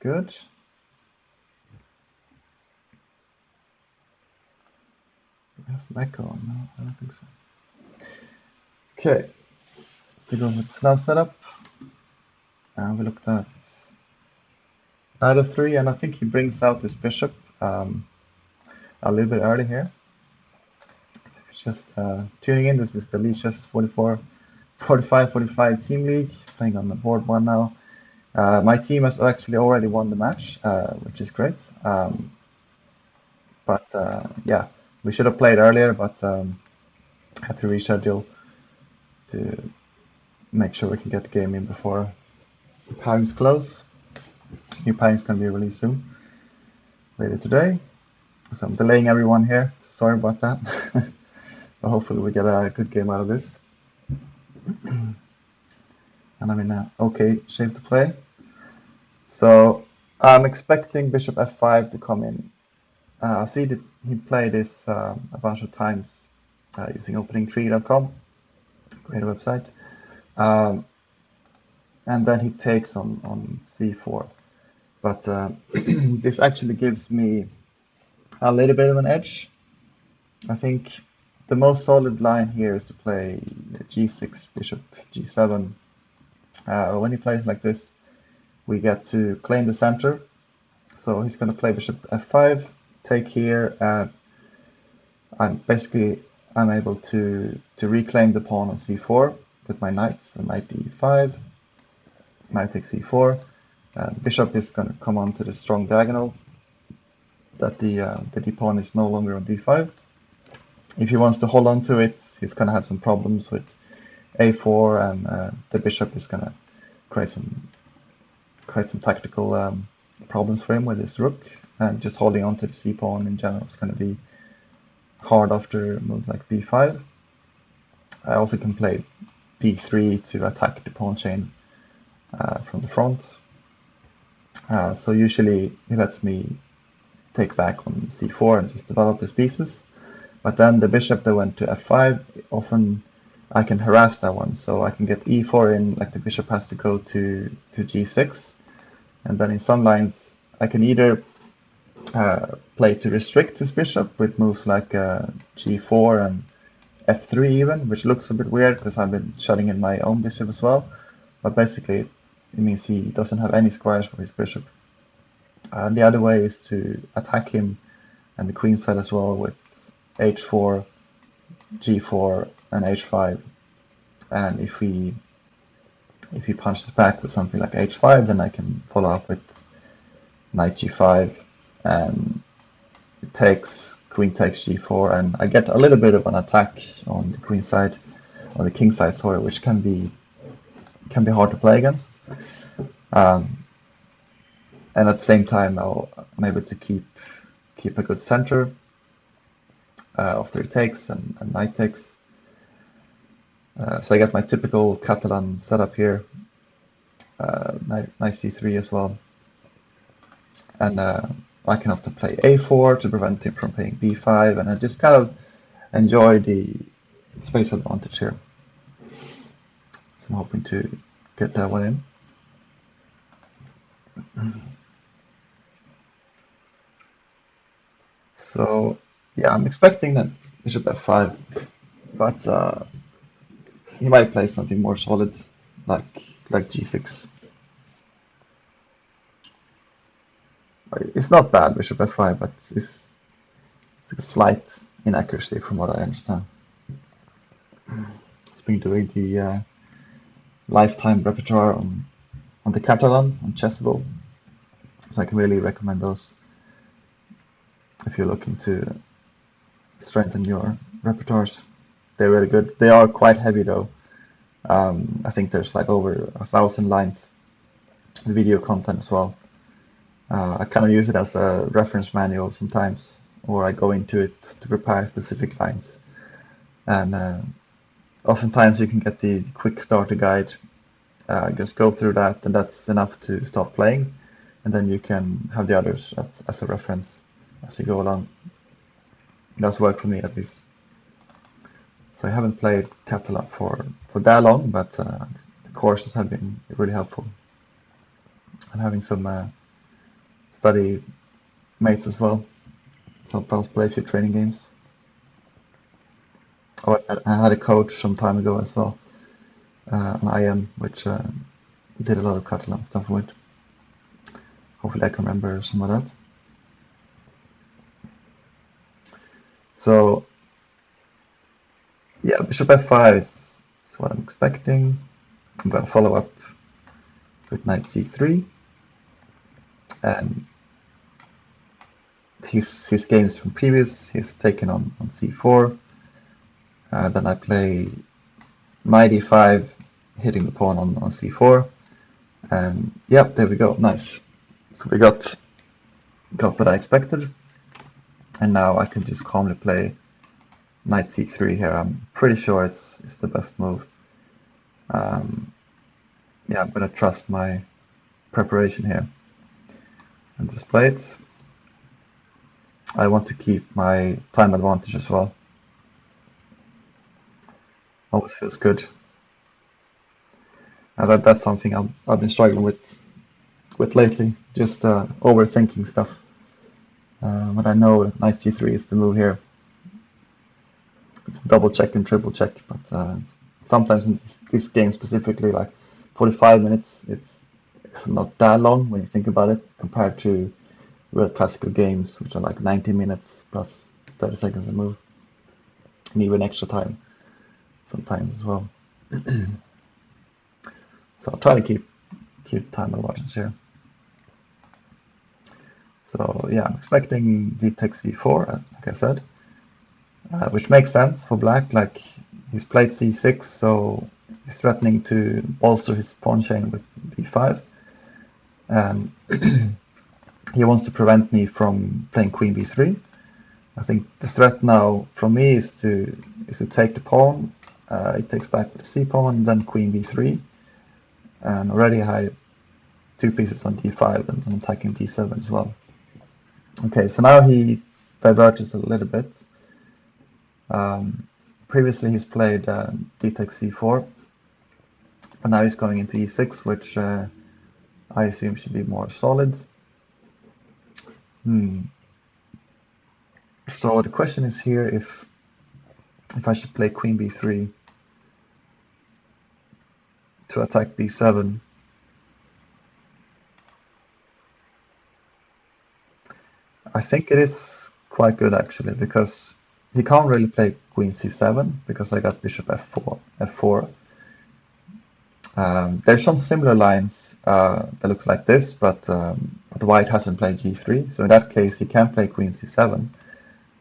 good. There's an echo on. No, I don't think so. Okay, so go with Slav setup. And we looked at knight f3, and I think he brings out this bishop a little bit early here. So if you're just tuning in, this is the Lichess4545 Team League, playing on the board one now. My team has actually already won the match, which is great. But yeah, we should have played earlier, but had to reschedule to make sure we can get the game in before the pairings close. New pairings can be released soon, later today. So I'm delaying everyone here. Sorry about that. But hopefully we get a good game out of this. And I'm in a okay shape to play. So I'm expecting bishop f5 to come in. I see that he played this a bunch of times using opening3.com, great website. And then he takes on c4. But this actually gives me a little bit of an edge. I think the most solid line here is to play g6, bishop g7. When he plays like this, we get to claim the center. So he's going to play bishop f5, take here, and I'm able to reclaim the pawn on c4 with my knight. So knight d5, knight takes c4. Bishop is going to come onto the strong diagonal that the pawn is no longer on d5. If he wants to hold on to it, he's going to have some problems with a4, and the bishop is going to create some tactical problems for him with his rook. And just holding on to the c pawn in general is going to be hard after moves like b5. I also can play b3 to attack the pawn chain from the front. So usually he lets me take back on c4 and just develop his pieces. But then the bishop that went to f5, often I can harass that one. So I can get e4 in, like the bishop has to go to g6. And then in some lines, I can either play to restrict his bishop with moves like g4 and f3 even, which looks a bit weird because I've been shutting in my own bishop as well. But basically, it means he doesn't have any squares for his bishop. The other way is to attack him and the queen side as well with h4, g4, and h5. And if he punches back with something like h5, then I can follow up with knight g5, and it takes queen takes g4, and I get a little bit of an attack on the queen side, or the king side, sorry, which can be hard to play against. And at the same time, I'm able to keep a good center after it takes and knight takes. So I get my typical Catalan setup here. Knight c3 as well. And I can often play a4 to prevent him from playing b5, and I just kind of enjoy the space advantage here. So I'm hoping to get that one in. So yeah, I'm expecting that bishop f5, but he might play something more solid, like g6. It's not bad, bishop f5, but it's a slight inaccuracy from what I understand. It's been doing the lifetime repertoire on the Catalan, on Chessable, so I can really recommend those if you're looking to strengthen your repertoires. They're really good. They are quite heavy though. I think there's like over 1,000 lines video content as well. I kind of use it as a reference manual sometimes, or I go into it to prepare specific lines. And oftentimes you can get the quick starter guide, just go through that, and that's enough to start playing. And then you can have the others as a reference as you go along. That's worked for me at least. So I haven't played Catalan for that long, but the courses have been really helpful. I'm having some study mates as well. Sometimes play a few training games. Oh, I had a coach some time ago as well, an IM, which did a lot of Catalan stuff with. Hopefully I can remember some of that. So yeah, bishop f5 is what I'm expecting. I'm going to follow up with knight c3, and his games from previous, he's taken on c4. Then I play knight e5, hitting the pawn on c4, and yep, there we go, nice. So we got what I expected, and now I can just calmly play knight c3 here. I'm pretty sure it's the best move. Yeah, I'm gonna trust my preparation here and just play it. I want to keep my time advantage as well. Always feels good. That's something I've been struggling with lately, just overthinking stuff. But I know knight c3 is the move here. It's double check and triple check, but sometimes in this game specifically, like 45 minutes, it's not that long when you think about it, compared to real classical games, which are like 90 minutes plus 30 seconds a move, and even extra time sometimes as well. So I'll try to keep time advantage here. So yeah, I'm expecting deep take c4, like I said, which makes sense for black. Like he's played c6, so he's threatening to bolster his pawn chain with b5, and he wants to prevent me from playing queen b3. I think the threat now from me is to take the pawn. He takes back with the c pawn, then queen b3, and already I have 2 pieces on d5 and I'm attacking d7 as well. Okay, so now he diverges a little bit. Previously he's played d takes c4, but now he's going into e6, which I assume should be more solid. So the question is here if I should play queen b3 to attack b7. I think it is quite good actually, because he can't really play queen c7 because I got bishop f4. There's some similar lines that looks like this, but white hasn't played g3, so in that case he can play queen c7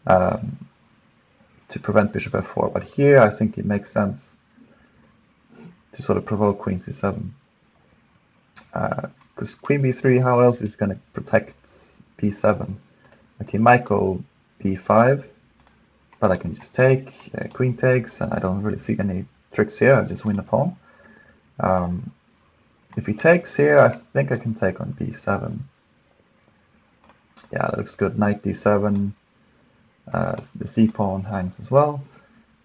to prevent bishop f4. But here I think it makes sense to sort of provoke queen c7, because queen b3, how else is going to protect b7? Like he might go b5, but I can just take, queen takes, and I don't really see any tricks here. I just win the pawn. If he takes here, I think I can take on b7. Yeah, that looks good. Knight d7, the c pawn hangs as well.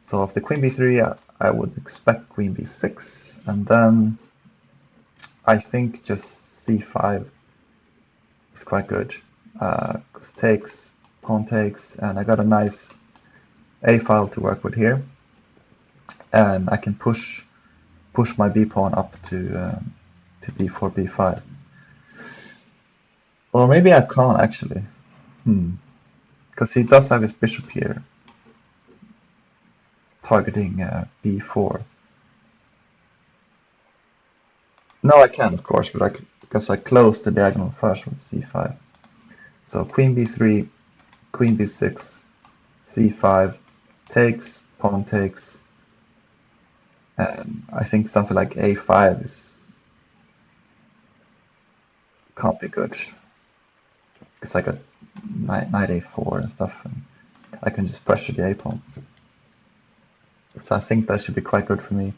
So after queen b3, I would expect queen b6, and then I think just c5 is quite good, because takes, pawn takes, and I got a nice a file to work with here, and I can push my b pawn up to b4, b5. Or maybe I can't actually, because he does have his bishop here, targeting b4. No, I can, of course, but because I closed the diagonal first with c5. So queen b3, queen b6, c5, takes, pawn takes, and I think something like a5 can't be good. Because I got knight a4 and stuff, and I can just pressure the a pawn. So I think that should be quite good for me.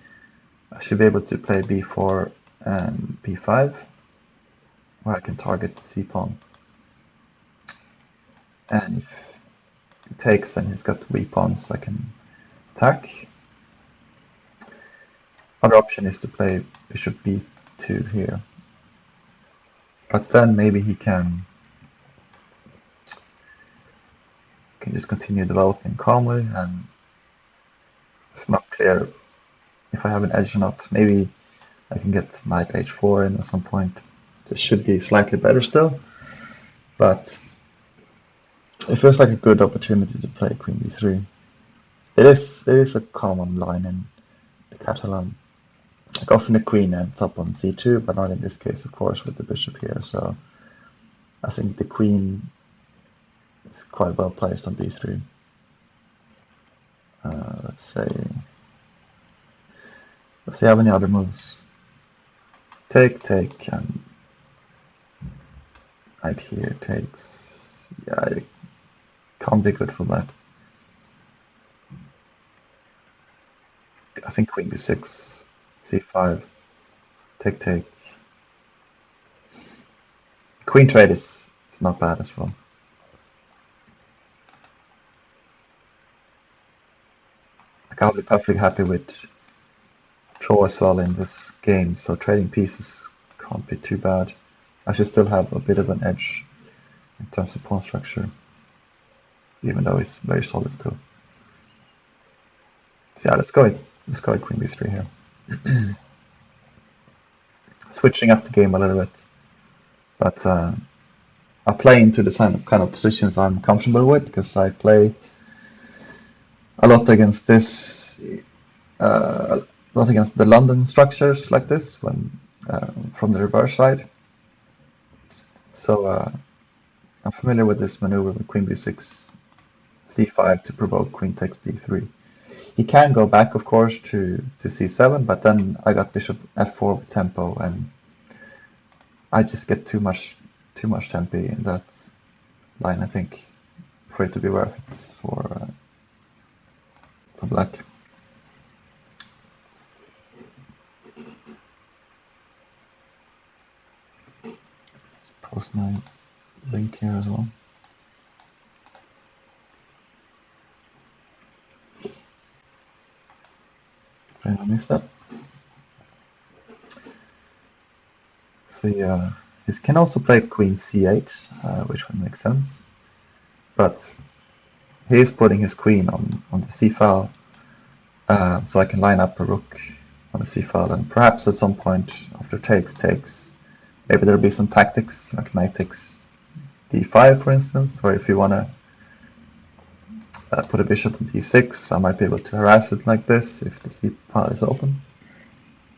I should be able to play b4 and b5, where I can target the c pawn. And if he takes, then he's got weak pawns, so I can attack. Other option is to play bishop b2 here. But then maybe he can can just continue developing calmly, and it's not clear if I have an edge or not. Maybe I can get knight h4 in at some point. This should be slightly better still, but it feels like a good opportunity to play queen b3. It is a common line in the Catalan. Like often the queen ends up on c2, but not in this case, of course, with the bishop here. So I think the queen is quite well placed on b3. Let's see how many other moves. Take, and knight here takes. Yeah, it can't be good for black. I think queen b6, c5, take. Queen trade is not bad as well. Like I'll be perfectly happy with draw as well in this game, so trading pieces can't be too bad. I should still have a bit of an edge in terms of pawn structure, even though it's very solid still. So yeah, let's go with queen b3 here. Switching up the game a little bit, but I play into the kind of positions I'm comfortable with, because I play a lot against this, a lot against the London structures like this when from the reverse side. So I'm familiar with this maneuver with queen b6, c5 to provoke queen takes b3. He can go back, of course, to c7, but then I got bishop f4 with tempo, and I just get too much tempo in that line, I think, for it to be worth it for black. Post my link here as well. If anyone missed that. So yeah, he can also play queen c8, which would make sense, but he is putting his queen on the c file, so I can line up a rook on the c file, and perhaps at some point after takes, maybe there'll be some tactics like knight takes d5, for instance, or if you want to put a bishop on d6, I might be able to harass it like this if the c file is open.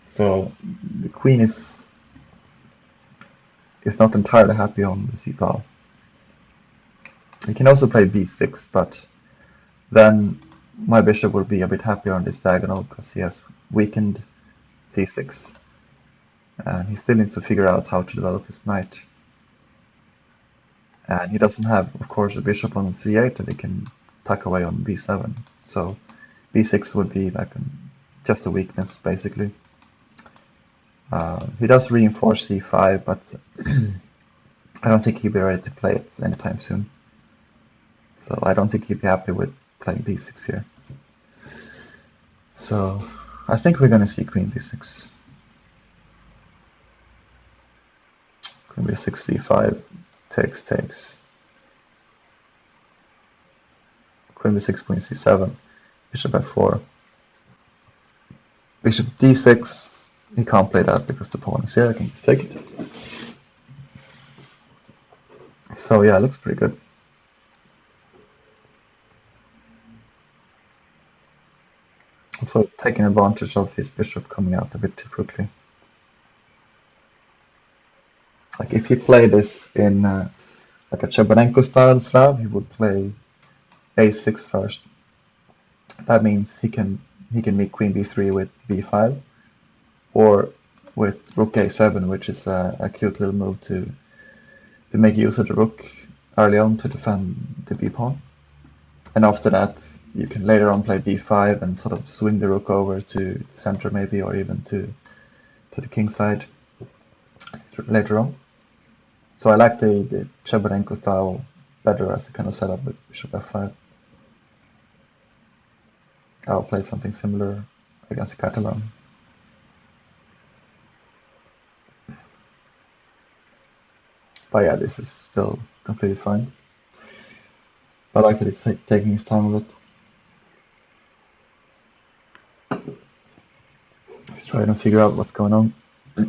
So the queen is not entirely happy on the c file. He can also play b6, but then my bishop will be a bit happier on this diagonal because he has weakened c6, and he still needs to figure out how to develop his knight. And he doesn't have, of course, a bishop on c8 that he can tuck away on b7. So b6 would be like just a weakness, basically. He does reinforce c5, but I don't think he'll be ready to play it anytime soon. So I don't think he'd be happy with playing b6 here. So I think we're going to see queen b6. Queen b6, c5, takes. Queen b6, queen c7, bishop f4. Bishop d6, he can't play that because the pawn is here, I can just take it. So yeah, it looks pretty good. I'm sort of taking advantage of his bishop coming out a bit too quickly. Like if he played this in like a Chebanenko style Slav, he would play a6 first. That means he can meet queen b3 with b5, or with rook a7, which is a cute little move to make use of the rook early on to defend the b pawn. And after that, you can later on play b5 and sort of swing the rook over to the center maybe, or even to the king side later on. So I like the Chebanenko style better as a kind of setup with bishop f5. I'll play something similar against the Catalan. But yeah, this is still completely fine. I like that he's taking his time with it. He's trying to figure out what's going on. I'll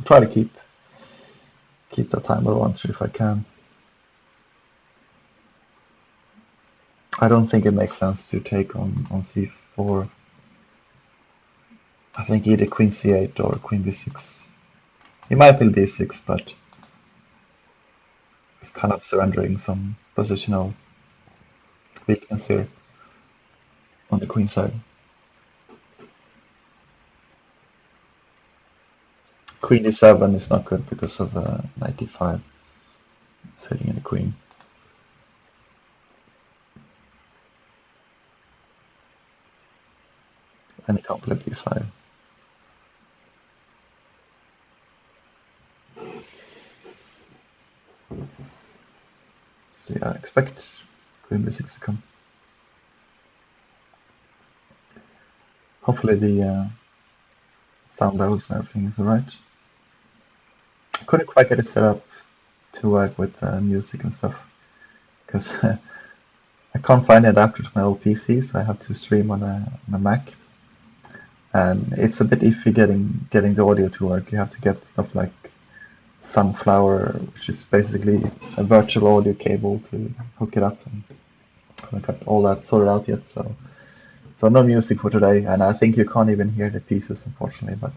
try to keep that time with one if I can. I don't think it makes sense to take on c4. I think either queen c8 or queen b6. He might build b6, but he's kind of surrendering some positional weakness here on the queen side. Queen d7 is not good because of knight d5. It's hitting in the queen. And he can't play b5. So yeah, I expect queen b6 to come. Hopefully the sound levels and everything is alright. I couldn't quite get it set up to work with music and stuff because I can't find an adapter to my old PC, so I have to stream on a Mac. And it's a bit iffy getting the audio to work. You have to get stuff like Sunflower, which is basically a virtual audio cable to hook it up, and I haven't got all that sorted out yet. So no music for today, and I think you can't even hear the pieces, unfortunately. But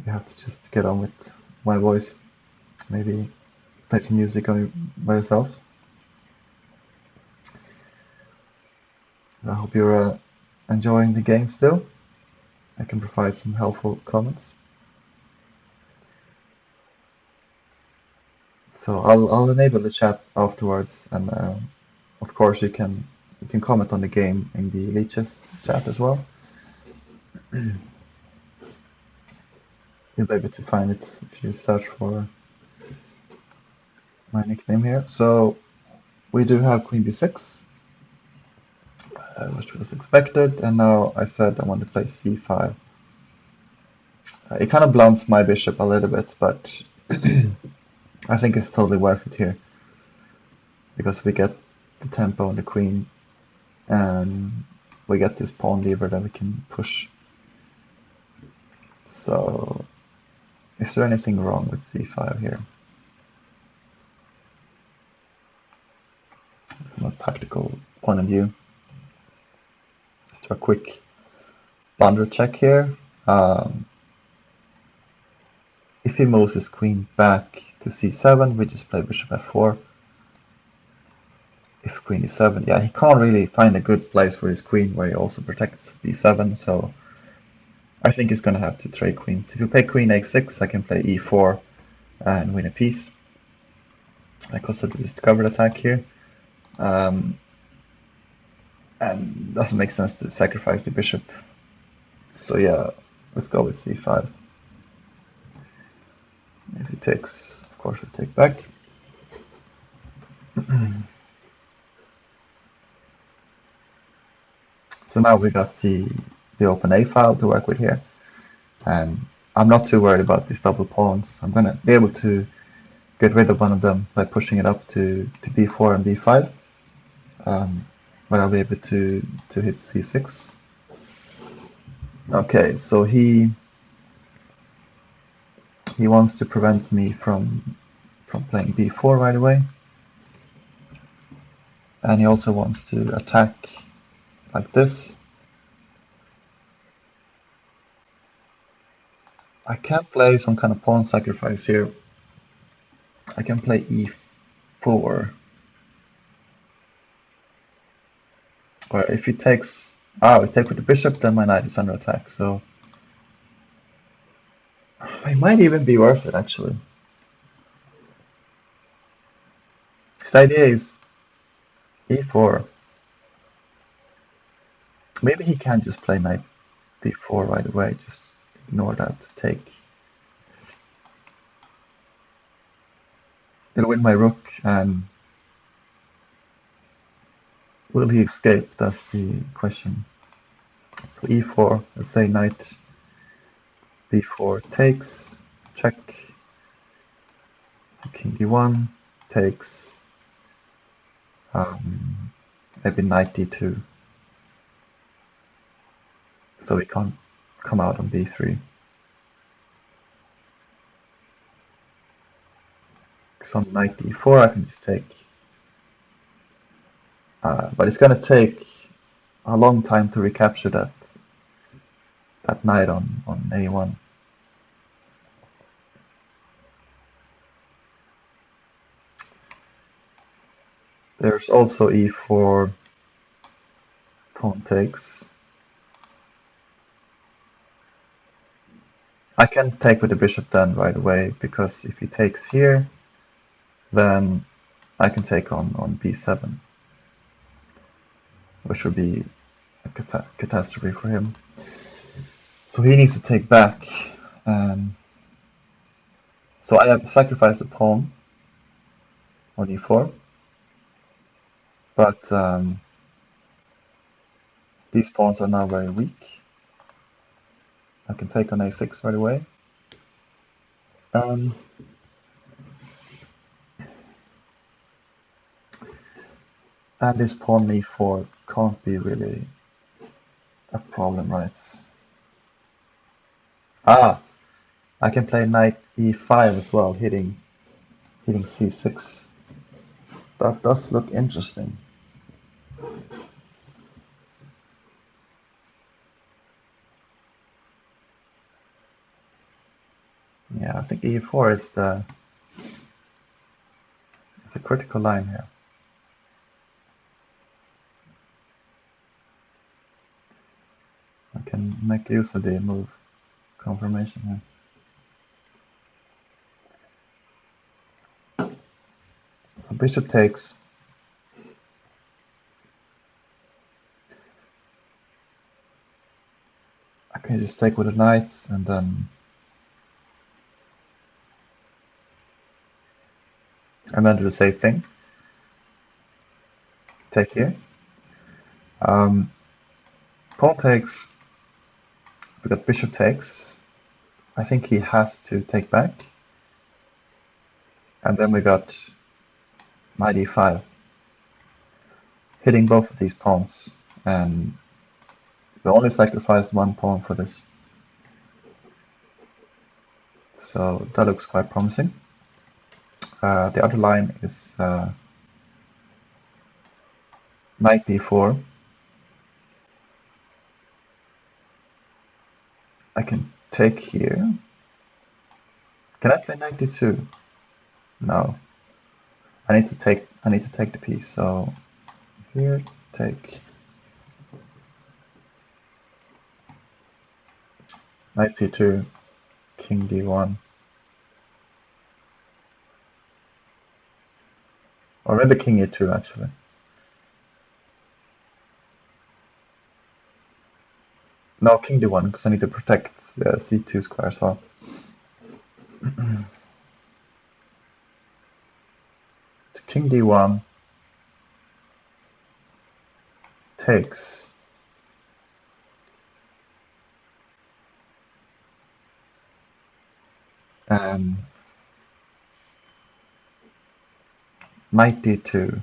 you have to just get on with my voice. Maybe play some music by yourself. I hope you're enjoying the game still. I can provide some helpful comments. So I'll enable the chat afterwards, and of course you can comment on the game in the Lichess chat as well. You'll be able to find it if you search for my nickname here. So we do have queen b6, which was expected, and now I said I want to play c5. It kind of blunts my bishop a little bit, but I think it's totally worth it here because we get the tempo on the queen, and we get this pawn lever that we can push. So, is there anything wrong with c5 here? From a tactical point of view. Just do a quick blunder check here. If he moves his queen back to c7, we just play bishop f4. If queen e7, yeah, he can't really find a good place for his queen where he also protects b7, so I think he's going to have to trade queens. If you play queen a6, I can play e4 and win a piece. Because of this covered attack here. And it doesn't make sense to sacrifice the bishop. So yeah, let's go with c5. If he takes, of course, we'll take back. So now we got the open A file to work with here. And I'm not too worried about these double pawns. I'm going to be able to get rid of one of them by pushing it up to b4 and b5. Where I'll be able to hit c6. Okay, so he wants to prevent me from playing b4 right away. And he also wants to attack like this. I can't play some kind of pawn sacrifice here. I can play e4. Or if he takes, he takes with the bishop, then my knight is under attack. So it might even be worth it, actually. Because the idea is e4. Maybe he can just play knight b4 right away. Just ignore that take. It'll win my rook, and will he escape? That's the question. So e4, let's say knight b4 takes, check, so king d1, takes maybe knight d2, so we can't come out on b3. Because on knight d4 I can just take, but it's gonna take a long time to recapture that knight on a1. There's also e4, pawn takes. I can take with the bishop then right away, because if he takes here, then I can take on b7, which would be a catastrophe for him. So he needs to take back. So I have sacrificed the pawn on e4, but these pawns are now very weak. I can take on a6 right away. And this pawn e4 can't be really a problem, right? Ah, I can play knight e5 as well, hitting c6. That does look interesting. Yeah, I think e4 is a critical line here. I can make use of the move confirmation here. So bishop takes. I can just take with the knights and then do the same thing. Take here. Pawn takes. We got bishop takes. I think he has to take back. And then we got knight e5, hitting both of these pawns. And we only sacrificed one pawn for this. So that looks quite promising. The other line is knight b4. I can take here. Can I play knight d2? No. I need to take the piece. So here, take knight c2, king d1. Or maybe king e2 actually. No, king d1, because I need to protect c2 square as well. So king d1 takes. Knight d2.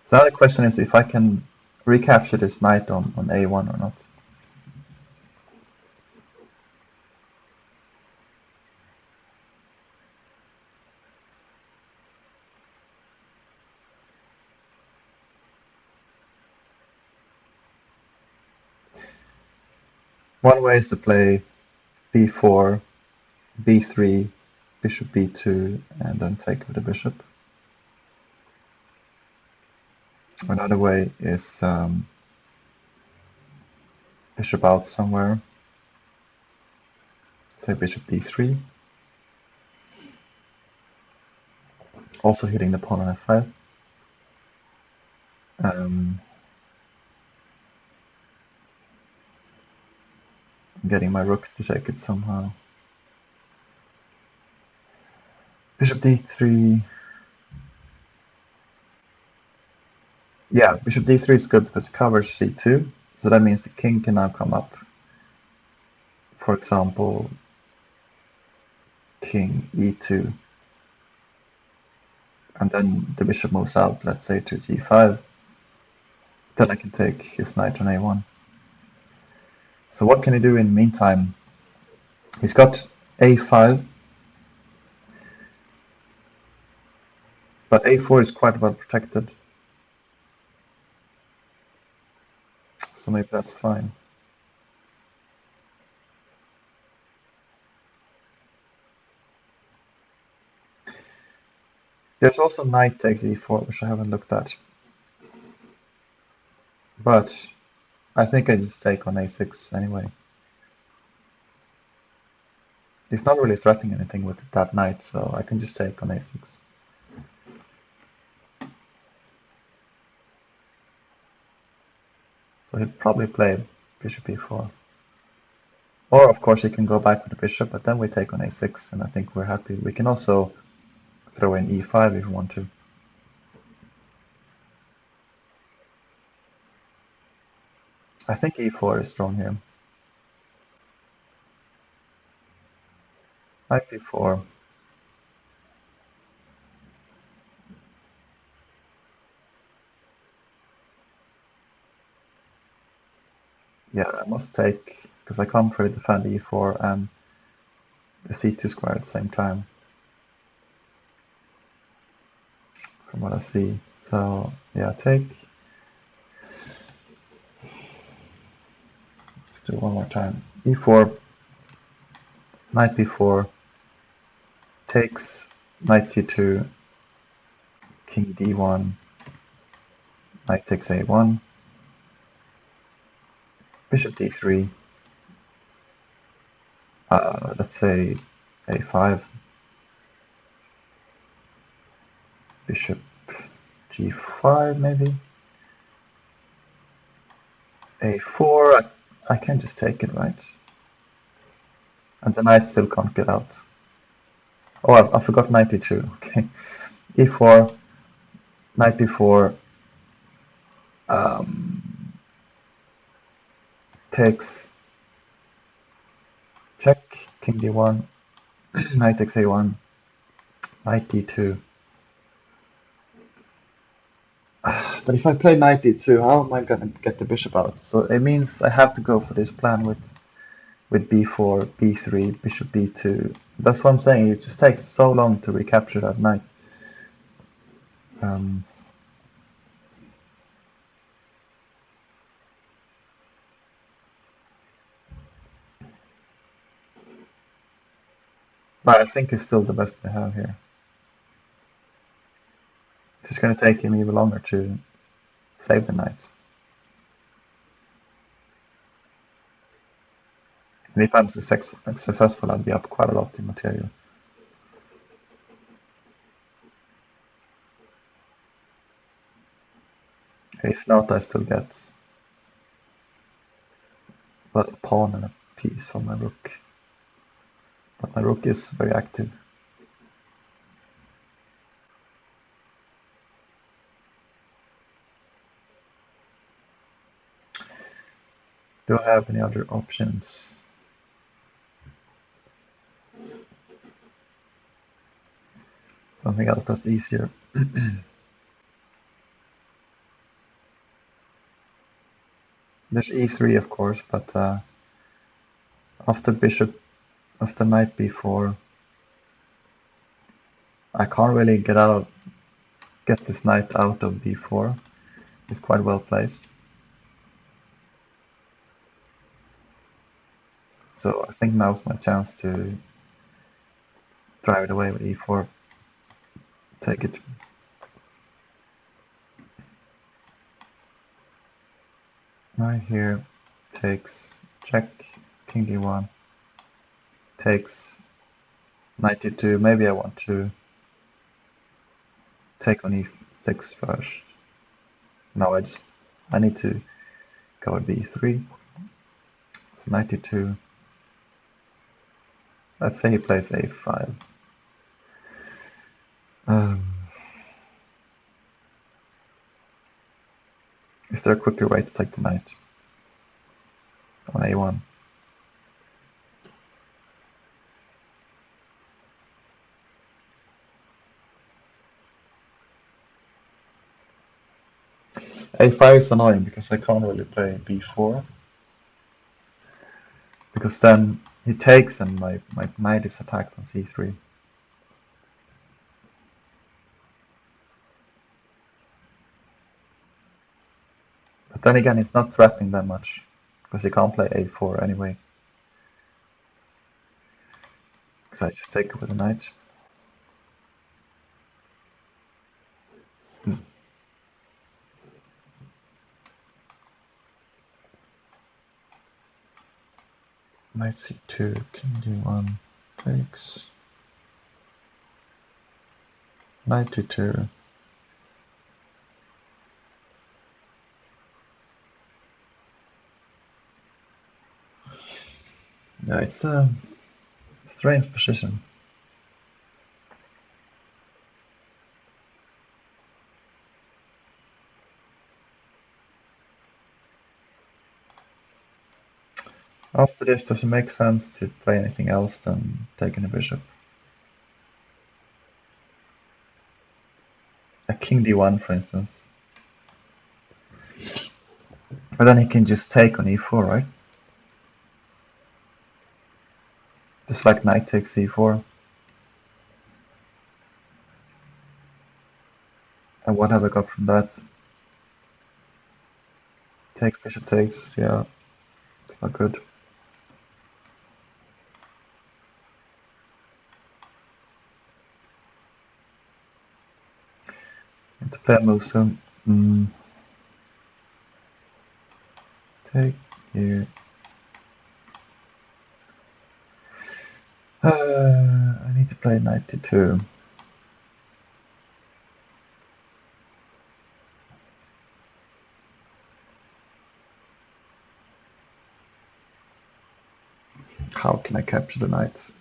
So now the question is if I can recapture this knight on a1 or not. One way is to play b4, b3, bishop b2, and then take with the bishop. Another way is bishop out somewhere, say bishop d3, also hitting the pawn on f5. Getting my rook to take it somehow. Bishop d3. Yeah, bishop d3 is good because it covers c2, so that means the king can now come up. For example, king e2. and then the bishop moves out, let's say to g5, then I can take his knight on a1. So what can he do in the meantime? He's got a5, but a4 is quite well protected, so maybe that's fine. There's also knight takes e4, which I haven't looked at. But I think I just take on a6 anyway. He's not really threatening anything with that knight, so I can just take on a6. So he'd probably play bishop e4. Or of course he can go back with the bishop, but then we take on a6, and I think we're happy. We can also throw in e5 if we want to. I think e4 is strong here. Knight b4. Yeah, I must take, because I can't really defend e4 and the c2 square at the same time, from what I see. So yeah, take. Let's do it one more time. e4, knight b4, takes, knight c2, king d1, knight takes a1, bishop d3, let's say a5, bishop g5 maybe, a4, I can just take it, right? And the knight still can't get out. Oh, I forgot knight e2, okay. e4, knight b4, takes, check, king d1, knight takes a1, knight d2. But if I play knight d2, how am I gonna get the bishop out? So it means I have to go for this plan with b4, b3, bishop b2. That's what I'm saying. It just takes so long to recapture that knight. But I think it's still the best I have here. It's just going to take him even longer to save the knight. And if I'm successful, I'll be up quite a lot in material. If not, I still get a pawn and a piece from my rook. But my rook is very active. Do I have any other options? Something else that's easier. There's e3, of course, but after knight b4, I can't really get this knight out of b4. It's quite well placed. So I think now's my chance to drive it away with e4. Take it. Knight here takes check, king d1, takes knight d2. Maybe I want to take on e6 first. No, I need to go with b3. So knight d2. Let's say he plays a5. Is there a quicker way to take the knight on a1? A5 is annoying because I can't really play b4. Because then he takes and my knight is attacked on c3. But then again, it's not threatening that much. Because he can't play a4 anyway. Because I just take it with a knight. Knight c2, king d1, takes. Knight d2. Yeah, it's a strange position. After this, does it make sense to play anything else than taking a bishop? A king d1, for instance. But then he can just take on e4, right? Just like knight takes e4. And what have I got from that? Takes, bishop takes, yeah, it's not good. Need to play a move soon. Take here. I need to play knight d2. How can I capture the knights?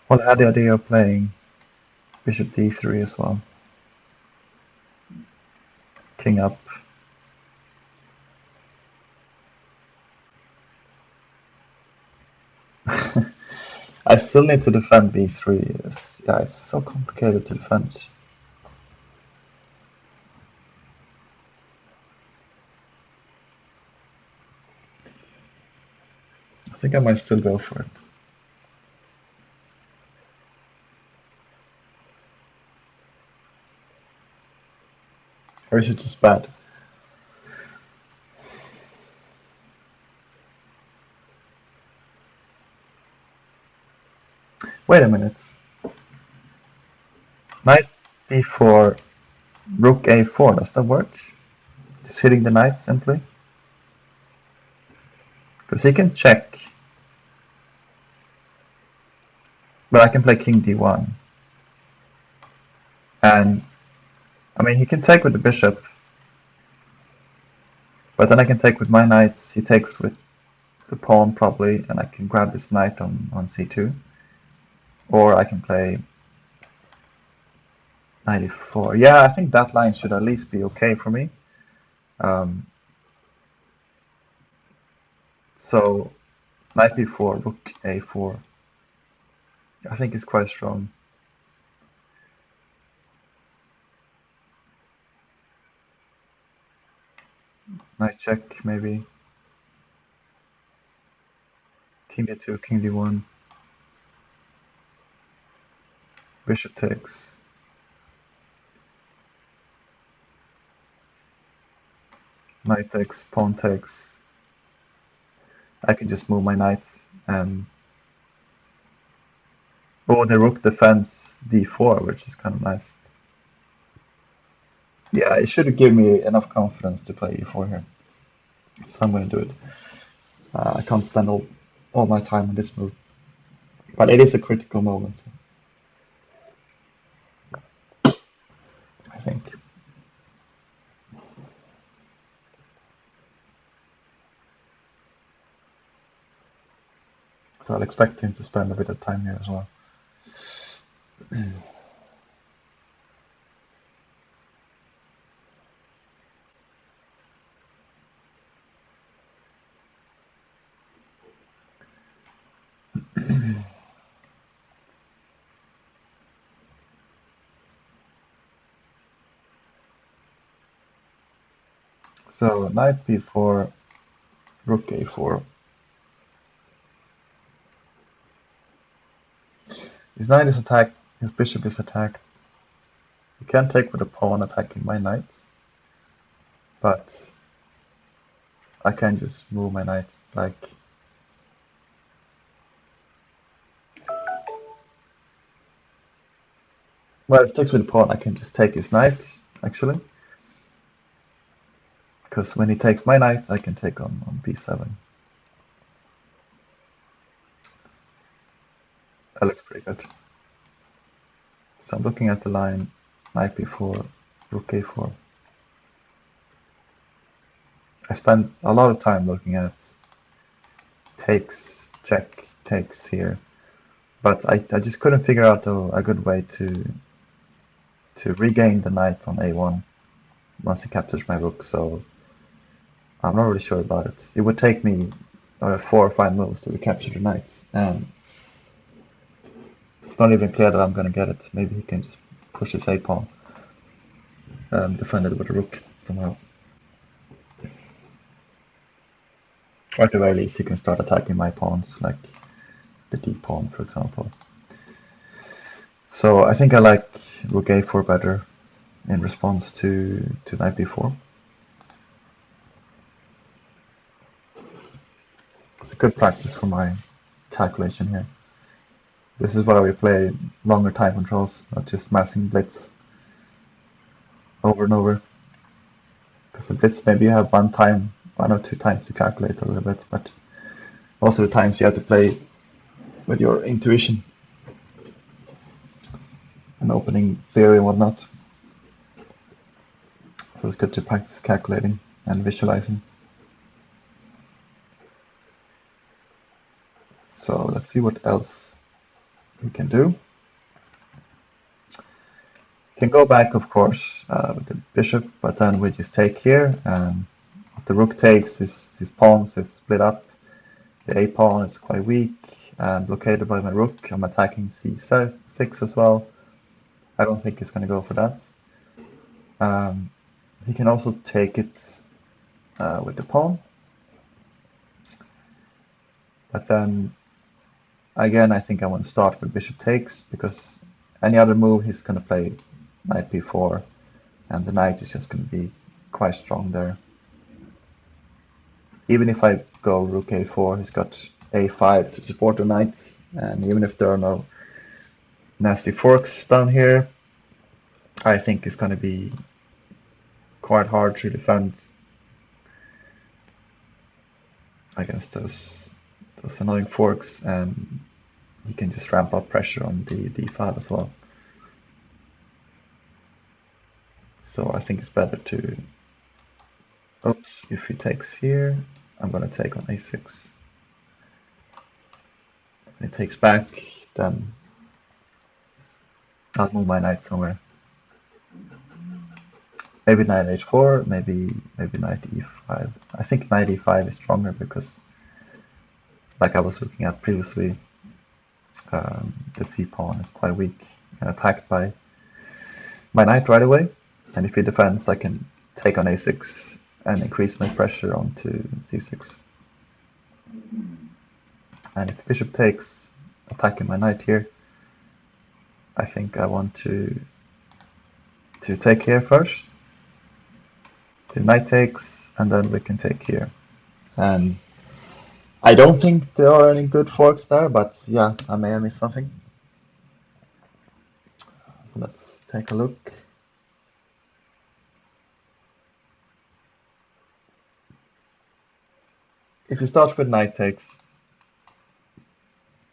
Well, I had the idea of playing bishop d3 as well. King up. I still need to defend b3. Yeah, it's so complicated to defend. I think I might still go for it. Or is it just bad? Wait a minute. Knight b4, rook a4, does that work? Just hitting the knight simply? Because he can check. But I can play king d1. And, I mean, he can take with the bishop. But then I can take with my knights. He takes with the pawn probably, and I can grab this knight on c2. Or I can play knight e4. Yeah, I think that line should at least be okay for me. So knight b4, rook a4. I think it's quite strong. Knight check, maybe. King d2, king d1. Bishop takes. Knight takes, pawn takes. I can just move my knight and... Oh, the rook defends d4, which is kind of nice. Yeah, it should give me enough confidence to play e4 here. So I'm going to do it. I can't spend all my time on this move. But it is a critical moment, I think. So I'll expect him to spend a bit of time here as well. So knight b4, rook a4. His knight is attacked, his bishop is attacked. You can take with a pawn attacking my knights, but I can just move my knights like... Well, if he takes with a pawn, I can just take his knight, actually. Because when he takes my knight, I can take on b7. That looks pretty good. So I'm looking at the line knight b4, rook a4. I spent a lot of time looking at takes, check, takes here, but I just couldn't figure out a good way to regain the knight on a1 once he captures my rook, so I'm not really sure about it. It would take me 4 or 5 moves to recapture the knights, and it's not even clear that I'm going to get it. Maybe he can just push his a-pawn and defend it with a rook somehow. Or at the very least, he can start attacking my pawns, like the d-pawn, for example. So I think I like rook a4 better in response to knight b4. It's a good practice for my calculation here. This is why we play longer time controls, not just massing blitz over and over. Because the blitz, maybe you have one or 2 times to calculate a little bit, but most of the times you have to play with your intuition and opening theory and whatnot. So it's good to practice calculating and visualizing. So let's see what else we can do. Can go back, of course, with the bishop, but then we just take here, and if the rook takes, his pawns is split up. The a-pawn is quite weak and blockaded by my rook. I'm attacking c6 as well. I don't think he's going to go for that. He can also take it with the pawn. But then, again, I think I want to start with bishop takes, because any other move he's going to play knight b4, and the knight is just going to be quite strong there. Even if I go rook a4, he's got a5 to support the knight, and even if there are no nasty forks down here, I think it's going to be quite hard to defend against those annoying forks, and he can just ramp up pressure on the d5 as well. So I think it's better to... Oops, if he takes here, I'm going to take on a6. When he takes back, then I'll move my knight somewhere. Maybe knight h4, maybe knight e5. I think knight e5 is stronger because, like I was looking at previously, the c-pawn is quite weak and attacked by my knight right away. And if he defends, I can take on a6 and increase my pressure onto c6. And if the bishop takes, attacking my knight here, I think I want to take here first. The knight takes, and then we can take here. And I don't think there are any good forks there, but yeah, I may have missed something. So let's take a look. If you start with knight takes,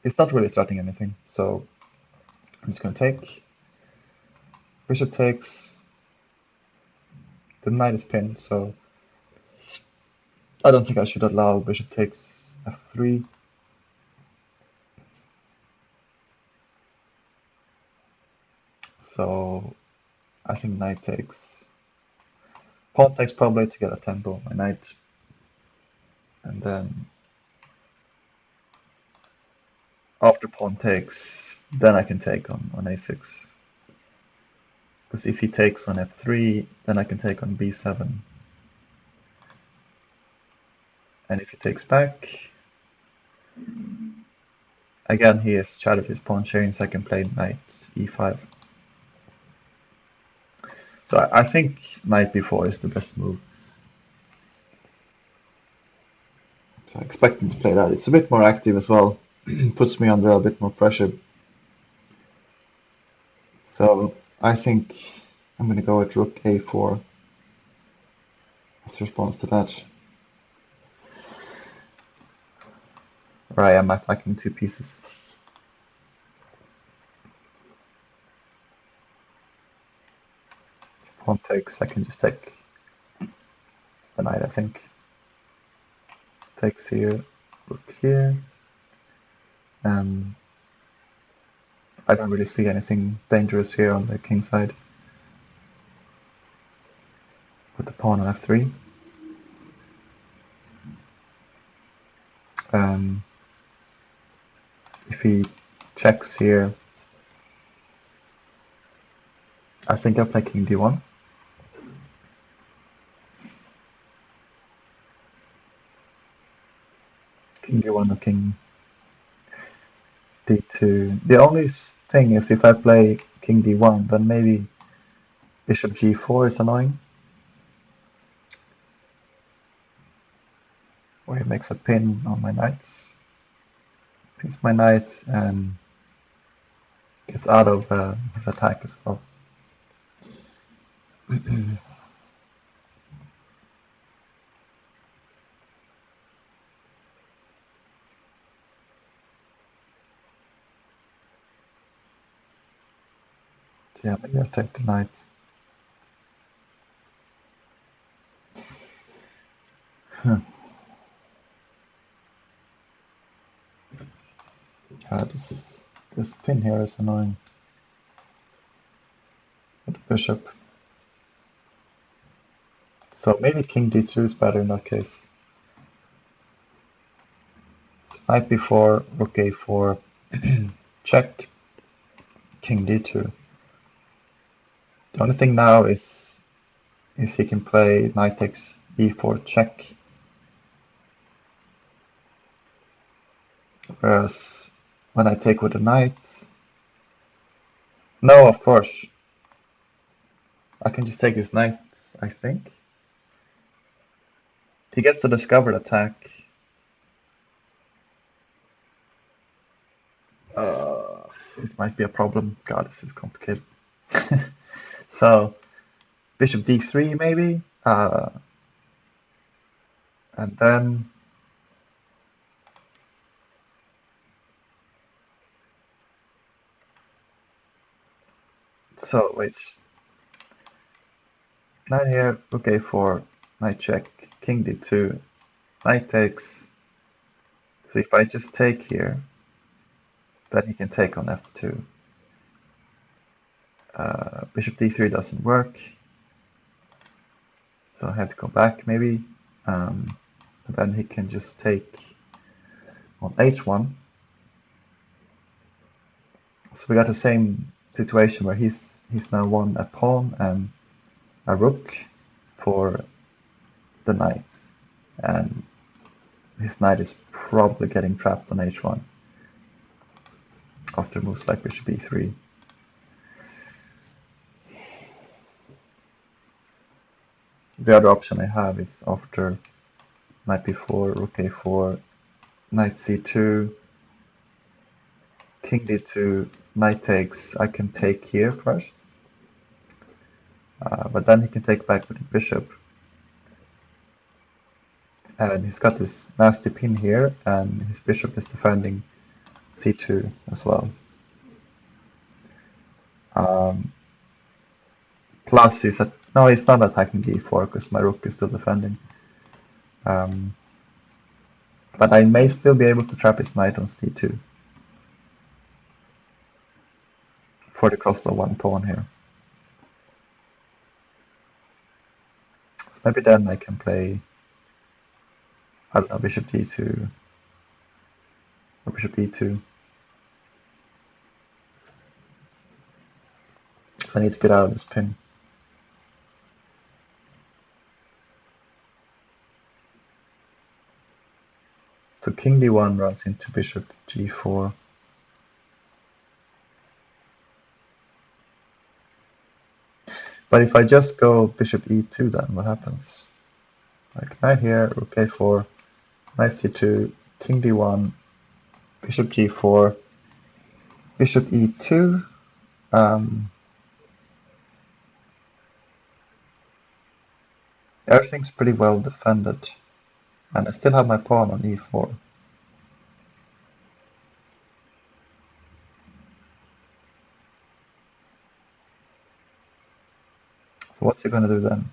it's not really threatening anything. So I'm just going to take. Bishop takes. The knight is pinned, so I don't think I should allow bishop takes f3. So I think knight takes. Pawn takes probably to get a tempo on my knight. And then after pawn takes, then I can take on a6. Because if he takes on f3, then I can take on b7. And if he takes back, again he has shattered his pawn chain, so I can play knight e5. So I think knight b4 is the best move. So I expect him to play that. It's a bit more active as well. Puts me under a bit more pressure. So I think I'm going to go with rook a4 as response to that. Right, I'm attacking two pieces. If pawn takes, I can just take the knight, I think. Takes here, rook here. I don't really see anything dangerous here on the king side. Put the pawn on f3. If he checks here, I think I'll play king d1. King d1 or king d2. The only thing is if I play king d1, then maybe bishop g4 is annoying. Or he makes a pin on my knights. Pins my knight and gets out of his attack as well. So yeah, maybe I'll take the knight. This pin here is annoying. With the bishop. So maybe king d2 is better in that case. So knight b4, rook a4, check, king d2. The only thing now is he can play knight takes e4 check. Whereas when I take with the knight, no, of course, I can just take his knight, I think. He gets the discovered attack. It might be a problem. God, this is complicated. So, bishop d3 maybe, and then so wait, knight here, rook a4, knight check, king d2, knight takes. So if I just take here, then he can take on f2. Bishop d3 doesn't work, so I have to go back maybe. And then he can just take on h1. So we got the same situation where he's now won a pawn and a rook for the knight, and his knight is probably getting trapped on h1 after moves like bishop e3. The other option I have is after knight b4, rook a4, knight c2, king d2, knight takes. I can take here first, but then he can take back with the bishop. And he's got this nasty pin here, and his bishop is defending c2 as well. Plus he's no, he's not attacking d4 because my rook is still defending. But I may still be able to trap his knight on c2. for the cost of one pawn here. So maybe then I can play, I don't know, bishop d2 or bishop e2. I need to get out of this pin. So king d1 runs into bishop g4. But if I just go bishop e2, then what happens? Like knight here, rook a4, knight c2, king d1, bishop g4, bishop e2. Everything's pretty well defended, and I still have my pawn on e4. So what's he going to do then?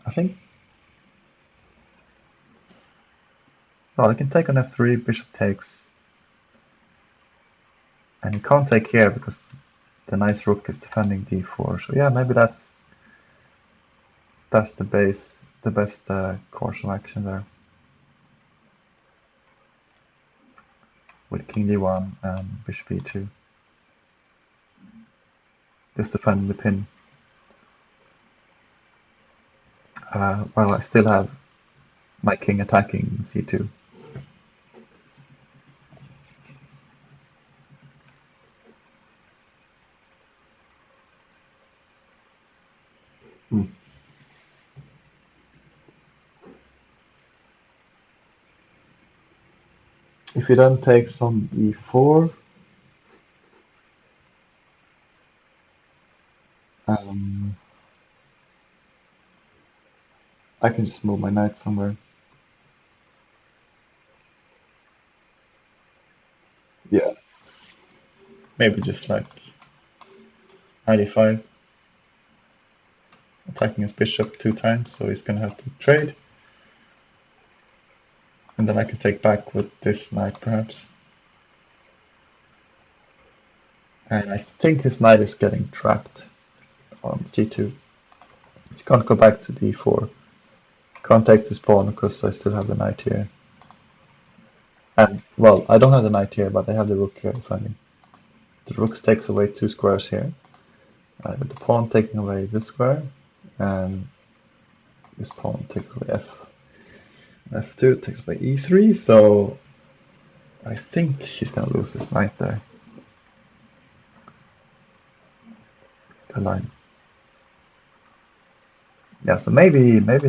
I think, well, I can take on f3, bishop takes, and he can't take here because the nice rook is defending d4. So yeah, maybe that's the best course of action there. With king d1 and bishop e2. Just defending the pin. While I still have my king attacking c2. If he then takes on e4, I can just move my knight somewhere. Yeah. Maybe just like 95. Attacking his bishop 2 times, so he's gonna have to trade. And then I can take back with this knight perhaps. And I think his knight is getting trapped on g2. He can't go back to d4. Can't take this pawn because I still have the knight here. And, well, I don't have the knight here, but I have the rook here defending. The rook takes away 2 squares here. With the pawn taking away this square, and this pawn takes away f2, takes away e3, so I think he's going to lose this knight there. The line. Yeah, so maybe knight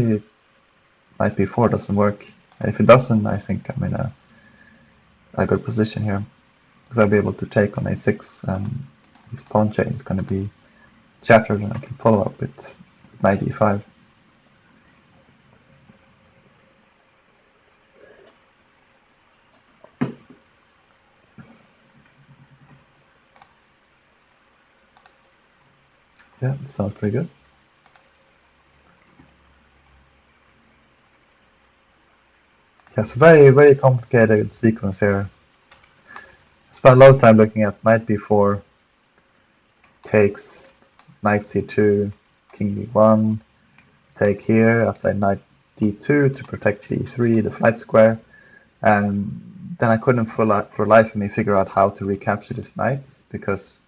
b4 doesn't work. And if it doesn't, I think I'm in a good position here. Because I'll be able to take on a6, and his pawn chain is going to be shattered, and I can follow up with knight e5. Yeah, sounds pretty good. Yeah, so very complicated sequence here. I spent a lot of time looking at knight b4, takes, knight c2, king d1, take here, after knight d2 to protect d3, the flight square, and then I couldn't for life of me figure out how to recapture this knight, because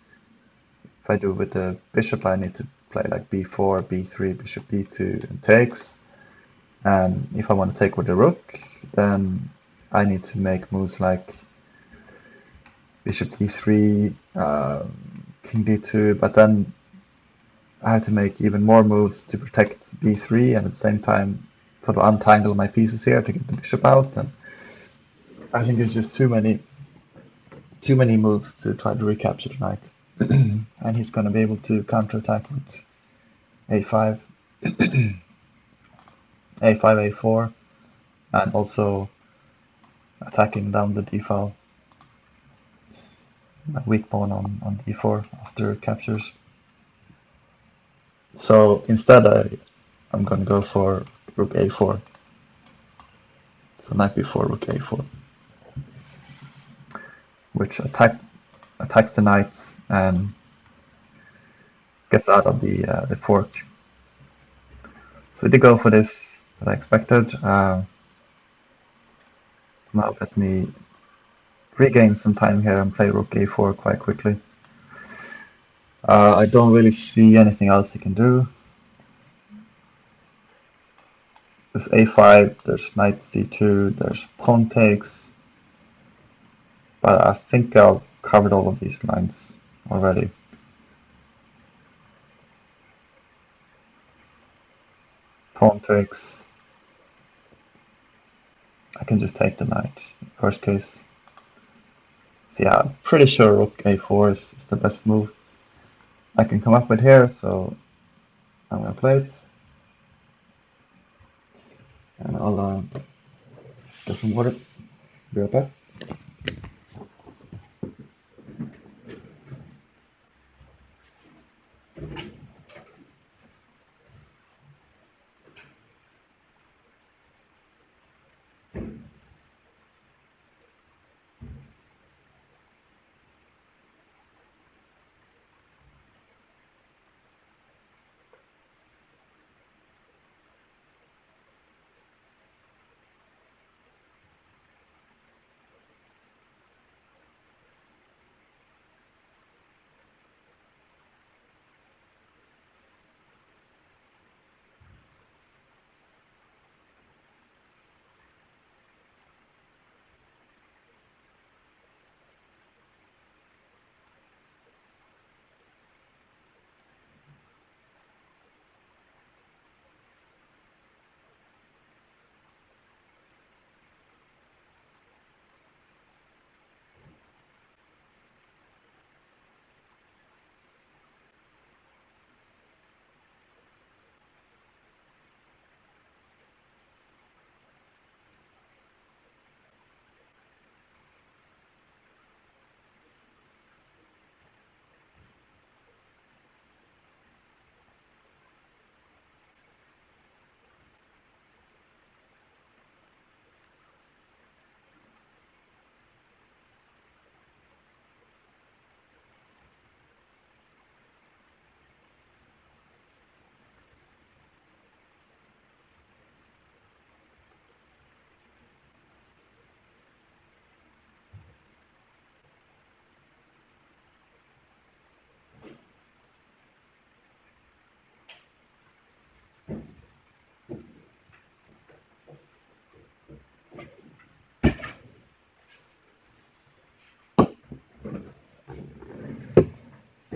if I do with the bishop I need to play like b4, b3, bishop b2 and takes, and if I want to take with the rook, then I need to make moves like bishop d3, king d2, but then I have to make even more moves to protect b3 and at the same time sort of untangle my pieces here to get the bishop out, and I think there's just too many moves to try to recapture the knight. And he's going to be able to counterattack with a5, a5, a4, and also attacking down the d file. My weak pawn on d4 after captures. So instead I'm going to go for rook a4. So knight b4, rook a4, which attacks the knights and gets out of the fork. So we did go for this that I expected. So now let me regain some time here and play rook a4 quite quickly. I don't really see anything else he can do. There's a5, there's knight c2, there's pawn takes. But I think I've covered all of these lines already. Pawn takes. I can just take the knight, worst case. So yeah, I'm pretty sure rook a4 is the best move I can come up with here, so I'm gonna play it. And I'll get some water. Be right back.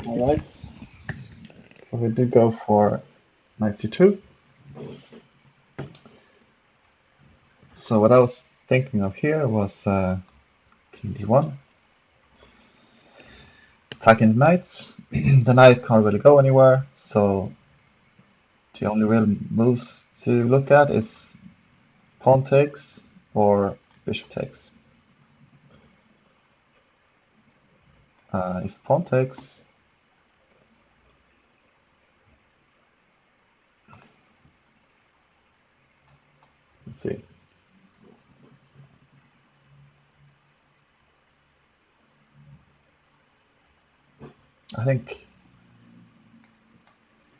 Alright, so we did go for knight c2. So what I was thinking of here was king d1. Attacking the knights. The knight can't really go anywhere, so the only real moves to look at is pawn takes or bishop takes. If pawn takes, let's see. I think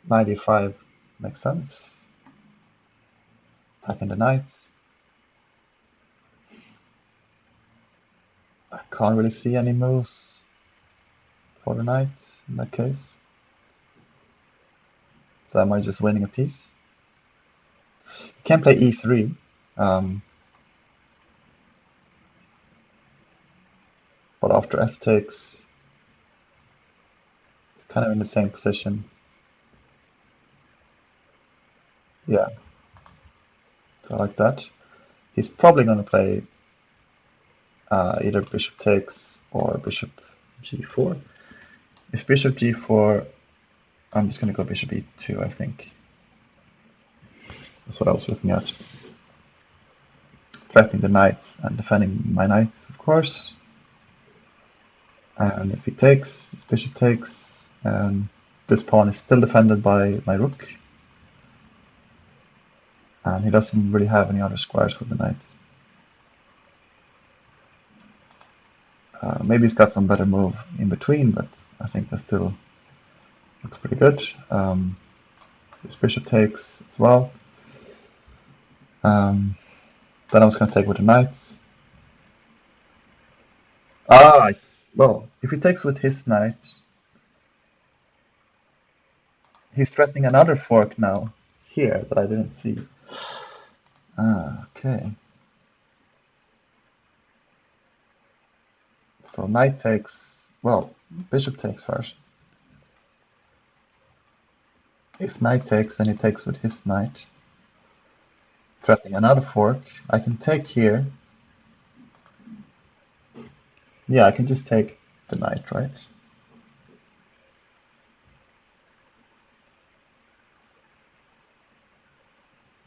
95 makes sense. Attacking the knights. I can't really see any moves for the knight in that case. So am I just winning a piece? You can play e3. But after f takes, it's kind of in the same position. Yeah. So like that. He's probably going to play either bishop takes or bishop g4. If bishop g4, I'm just going to go bishop e2, I think. That's what I was looking at. Threatening the knights and defending my knights, of course. And if he takes, his bishop takes, and this pawn is still defended by my rook. And he doesn't really have any other squares for the knights. Maybe he's got some better move in between, but I think that's still Looks pretty good. This bishop takes as well. Then I was going to take with the knight. Well, if he takes with his knight, he's threatening another fork now here that I didn't see. Okay. So knight takes, well, bishop takes first. If knight takes, then he takes with his knight, threatening another fork. I can take here. Yeah, I can just take the knight, right?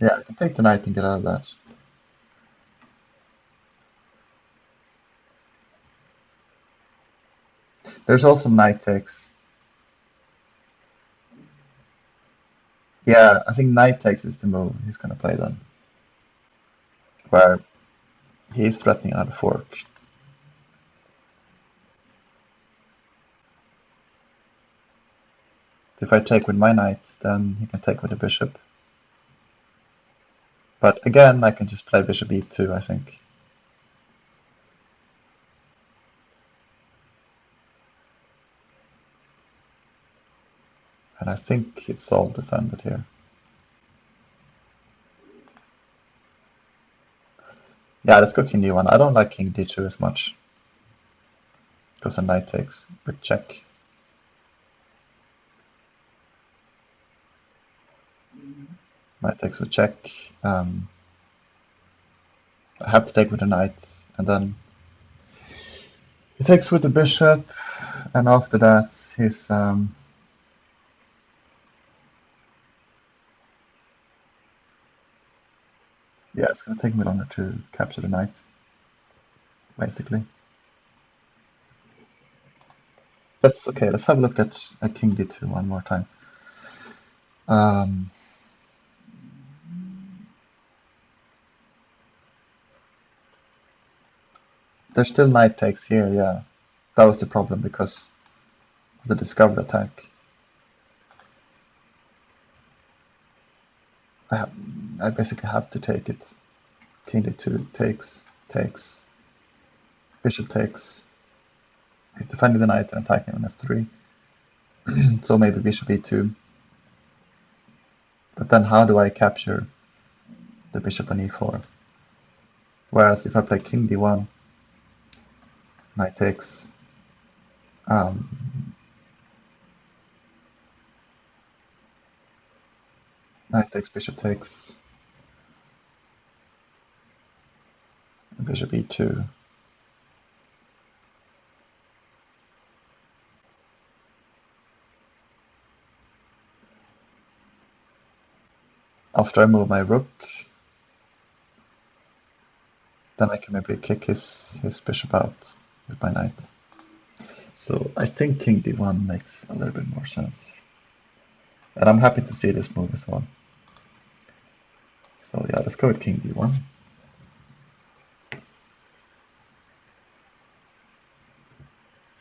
Yeah, I can take the knight and get out of that. There's also knight takes. Yeah, I think knight takes is the move he's going to play then, where he's threatening another fork. So if I take with my knight, then he can take with the bishop. But again, I can just play bishop e2, I think. And I think it's all defended here. Yeah, let's go king d1. I don't like king d2 as much, because a knight takes with check. Knight takes with check. I have to take with the knight, and then he takes with the bishop, and after that his yeah, it's gonna take me longer to capture the knight, basically. That's okay. Let's have a look at king d2 one more time. There's still knight takes here. Yeah, that was the problem because of the discovered attack. I basically have to take it. King d2 takes, bishop takes. He's defending the knight and attacking on f3. So maybe bishop e2. But then how do I capture the bishop on e4? Whereas if I play king d1, knight takes, knight takes, bishop takes, bishop e2. After I move my rook, then I can maybe kick his bishop out with my knight. So I think king d1 makes a little bit more sense. And I'm happy to see this move as well. So yeah, let's go with king d1.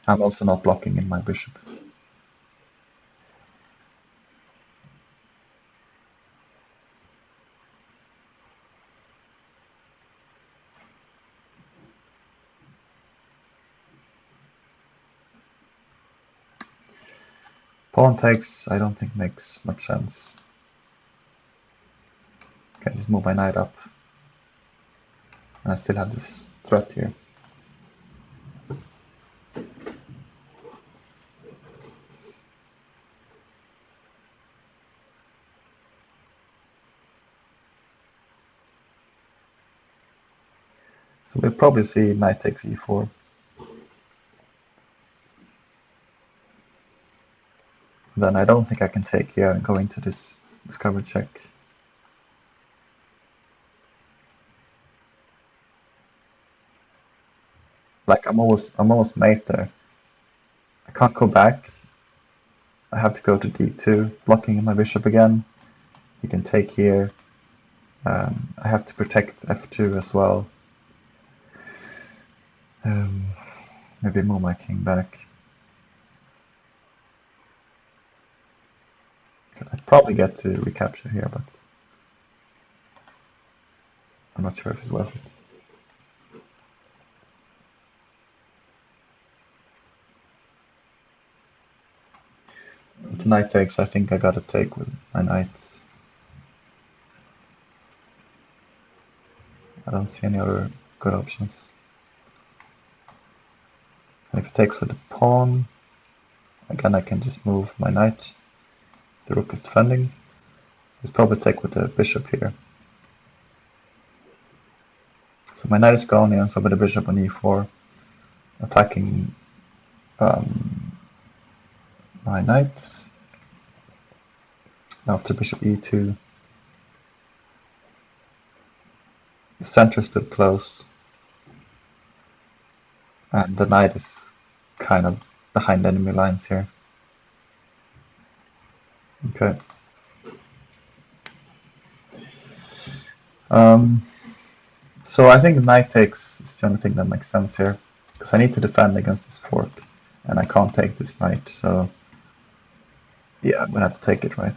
I'm also not blocking in my bishop. Pawn takes, I don't think makes much sense. Okay, just move my knight up. And I still have this threat here. So we'll probably see knight takes e4. Then I don't think I can take here and go into this discovered check. Like I'm almost mate there. I can't go back. I have to go to d2, blocking my bishop again. He can take here. I have to protect f2 as well. Maybe move my king back. I'd probably get to recapture here, but I'm not sure if it's worth it. If the knight takes, I think I gotta take with my knights. I don't see any other good options. And if it takes with the pawn, again I can just move my knight. The rook is defending. So it's probably take with the bishop here. So my knight is gone, he ends up with the bishop on e4, attacking my knight. Now after bishop e2, the center is still close, and the knight is kind of behind enemy lines here. Okay. So I think knight takes is the only thing that makes sense here, because I need to defend against this fork, and I can't take this knight, so yeah, I'm gonna have to take it, right?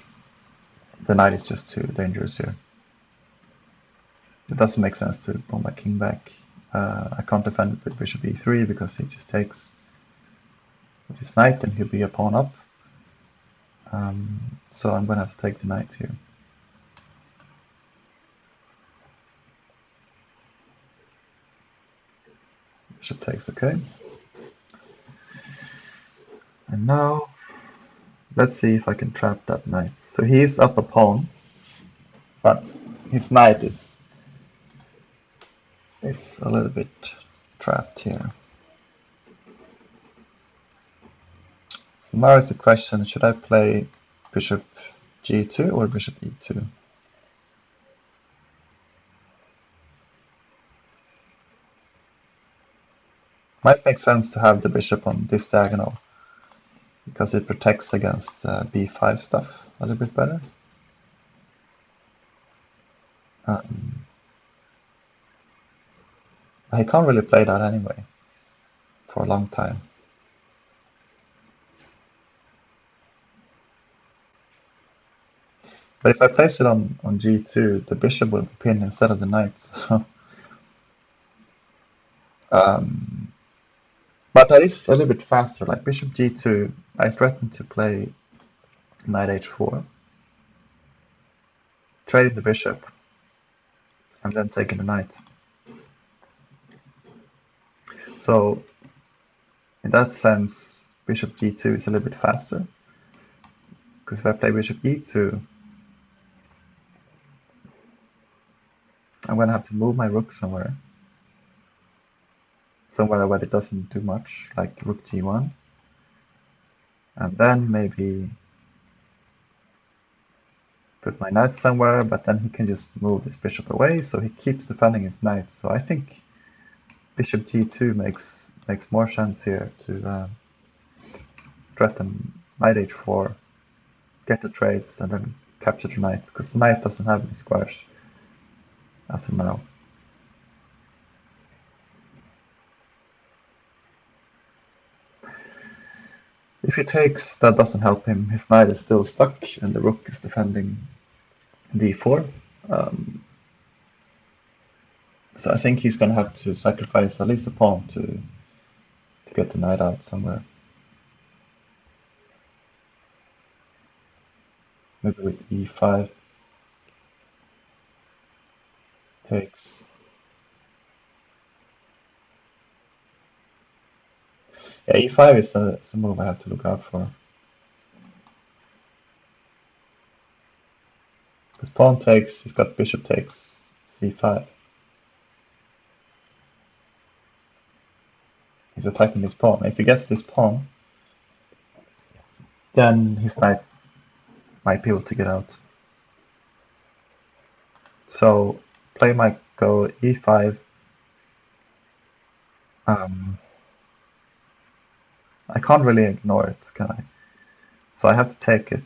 The knight is just too dangerous here. It doesn't make sense to pull my king back. I can't defend it with bishop e3 because he just takes with his knight and he'll be a pawn up. So I'm gonna have to take the knight here. Bishop takes, okay. And now let's see if I can trap that knight. So he's up a pawn, but his knight is a little bit trapped here. So now is the question, should I play bishop g2 or bishop e2? Might make sense to have the bishop on this diagonal, because it protects against b5 stuff a little bit better. I can't really play that anyway for a long time. But if I place it on g2, the bishop will be pinned instead of the knight. But that is a little bit faster. Like bishop g2, I threatened to play knight h4, trading the bishop, and then taking the knight. So in that sense, bishop g2 is a little bit faster, because if I play bishop e2, I'm going to have to move my rook somewhere where it doesn't do much, like rook g1, and then maybe put my knight somewhere, but then he can just move this bishop away, so he keeps defending his knight. So I think bishop g2 makes more sense here to threaten knight h4, get the trades, and then capture the knight, because the knight doesn't have any squares as of now. If he takes, that doesn't help him. His knight is still stuck, and the rook is defending d4. So I think he's going to have to sacrifice at least a pawn to get the knight out somewhere. Maybe with e5 takes. Yeah, e5 is a move I have to look out for. Because pawn takes, he's got bishop takes c5. He's attacking this pawn. If he gets this pawn, then his knight might be able to get out. So play might go e5. I can't really ignore it, can I? So I have to take it.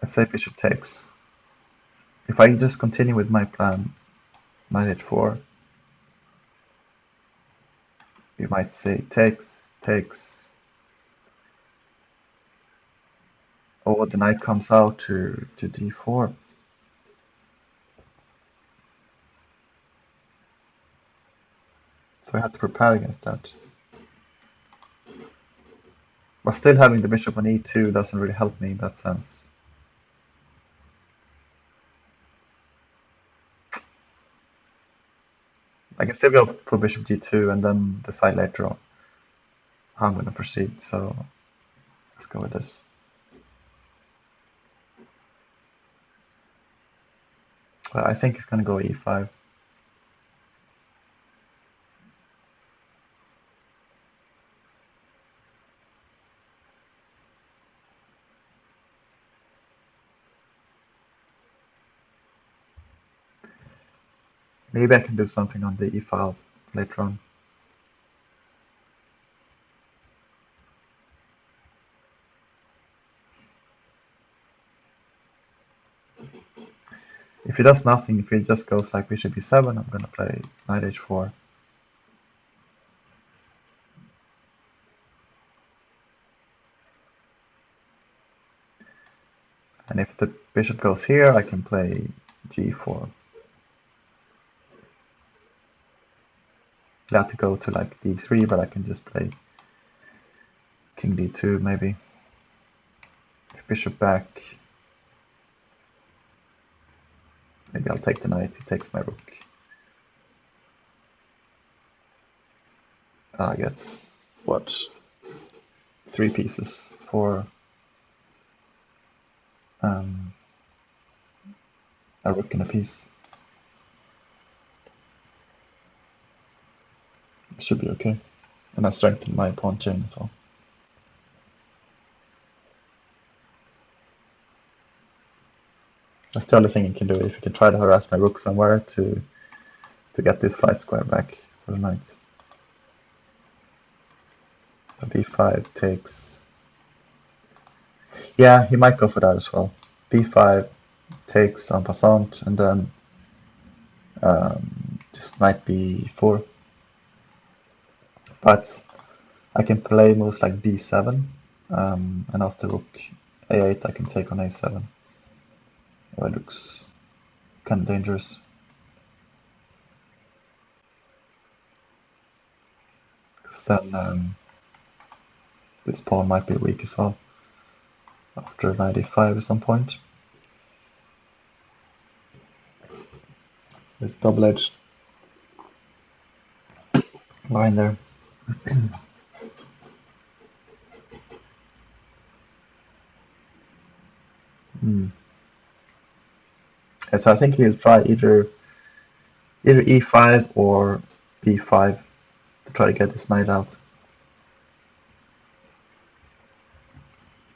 Let's say bishop takes. If I just continue with my plan, knight h4, you might say takes, takes. Oh, the knight comes out to d4. So I have to prepare against that. But still having the bishop on e2 doesn't really help me in that sense. I can still go for bishop g2 and then decide later on how I'm going to proceed. So let's go with this. I think he's going to go e5. Maybe I can do something on the e file later on. If he does nothing, if he just goes like bishop e7, I'm going to play knight h4. And if the bishop goes here, I can play g4. I have to go to like d3, but I can just play king d2 maybe. Bishop back. Maybe I'll take the knight, he takes my rook. I get, what, 3 pieces for a rook and a piece. Should be okay. And I strengthen my pawn chain as well. That's the other thing you can do, if you can try to harass my rook somewhere to get this flight square back for the knights. So b5 takes... Yeah, he might go for that as well. b5 takes en passant, and then just knight b4. But I can play moves like b7, and after rook a8 I can take on a7. Well, it looks kind of dangerous. Because then this pawn might be weak as well after knight e5 at some point. So it's double-edged line there. And so I think he'll try either e5 or b5 to try to get this knight out.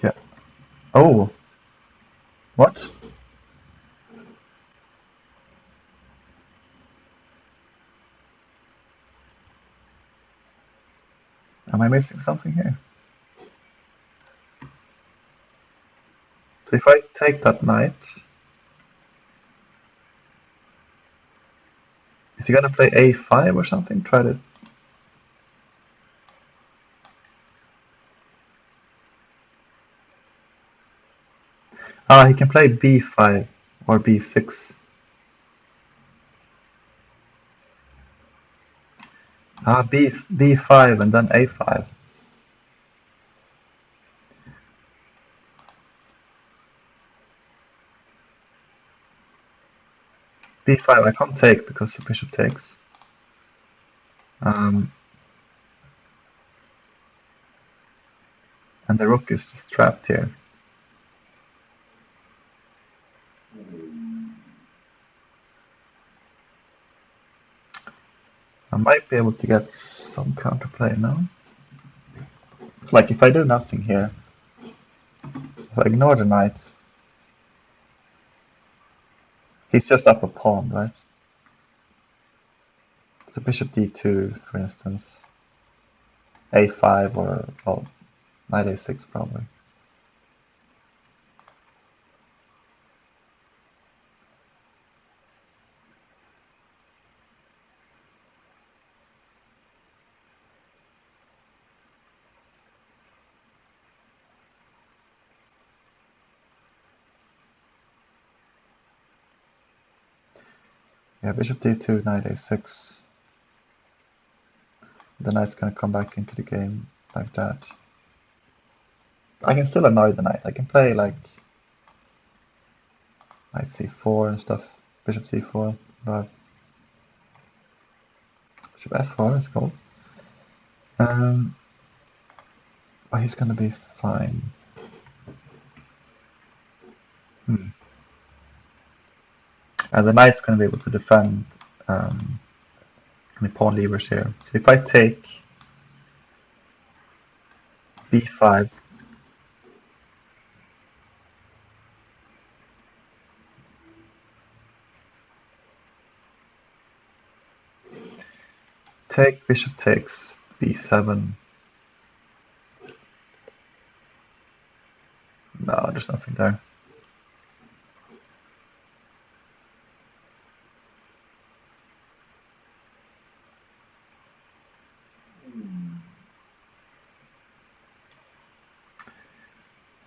Yeah. Oh, what? Am I missing something here? So if I take that knight, is he gonna play a5 or something? Try to... Ah, he can play b5 or b6. Ah, b5 and then a5. b5 I can't take because the bishop takes. And the rook is just trapped here. I might be able to get some counterplay now. Like if I do nothing here, if I ignore the knight, he's just up a pawn, right? So bishop d2, for instance, a5 or, well, knight a6 probably. Yeah, bishop d2, knight a6. The knight's gonna come back into the game like that. I can still annoy the knight. I can play like knight c4 and stuff, bishop c4, but bishop f4 is cool. But he's gonna be fine. And the knight's gonna be able to defend the pawn levers here. So if I take b5, take bishop takes b7. No, there's nothing there.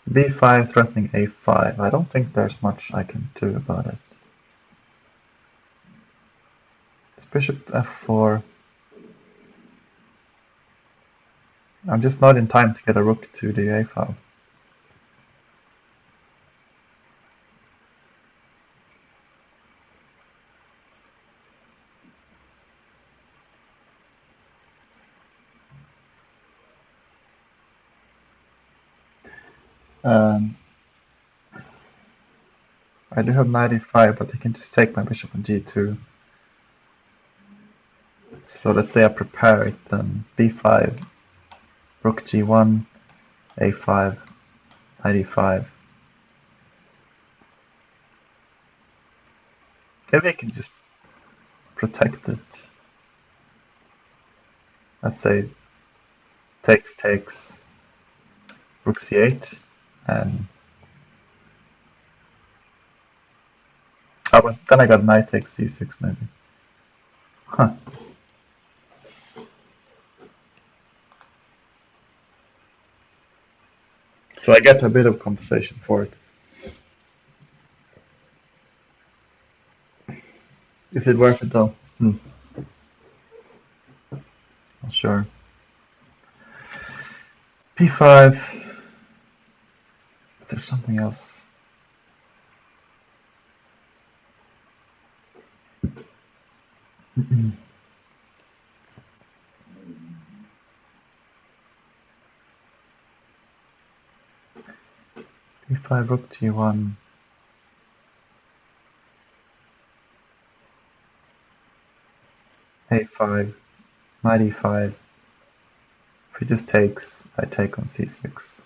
So b5 threatening a5. I don't think there's much I can do about it. It's bishop f4. I'm just not in time to get a rook to the a file. I do have knight e5, but they can just take my bishop on g2. So let's say I prepare it, then b5, rook g1, a5, knight e5. Maybe I can just protect it. Let's say takes, rook c8, and then I got knight takes c6 maybe. Huh. So I get a bit of compensation for it. Is it worth it though? Not sure. p5. Is there something else? b5, rook g1. a5, knight e5. If he just takes, I take on c6.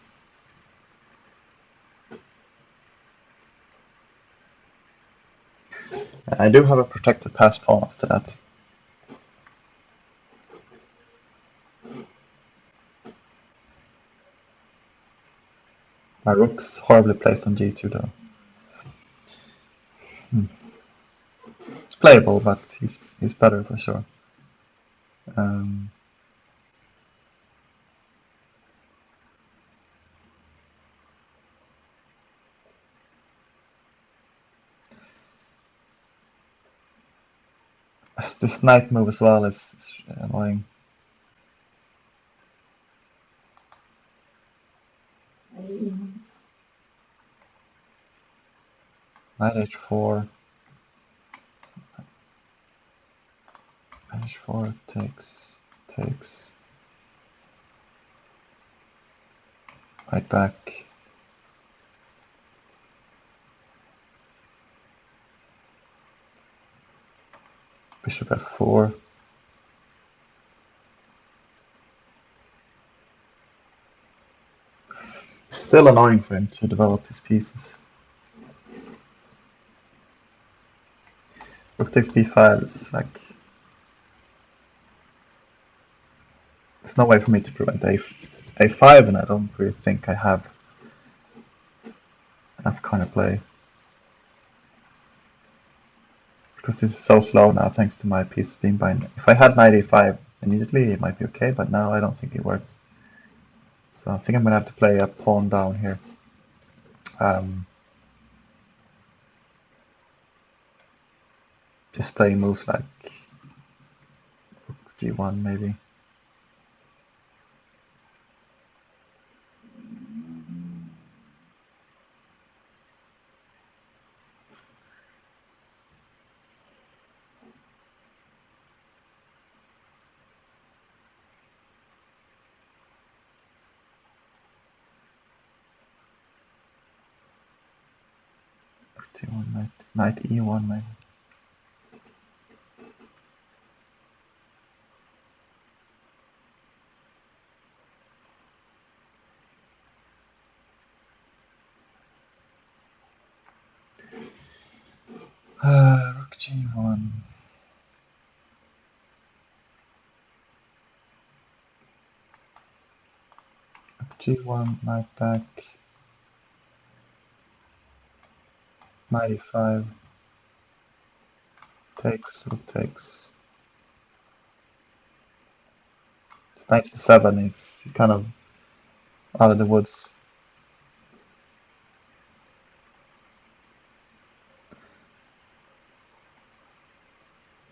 I do have a protected pass pawn after that. My rook's horribly placed on g2 though. It's playable, but he's better for sure. This knight move as well is annoying. Knight h4. h4 takes. Right back. Bishop f4. Still annoying for him to develop his pieces. Rook takes b5 is like... There's no way for me to prevent a5, and I don't really think I have enough counterplay. Because this is so slow now thanks to my piece being behind. If I had knight a5 immediately it might be okay, but now I don't think it works. So I think I'm gonna have to play a pawn down here. Just playing moves like G1 maybe. G1, knight E1 maybe. Rook G1. G1, knight back, knight E5, takes, rook takes. Knight E7, he's kind of out of the woods.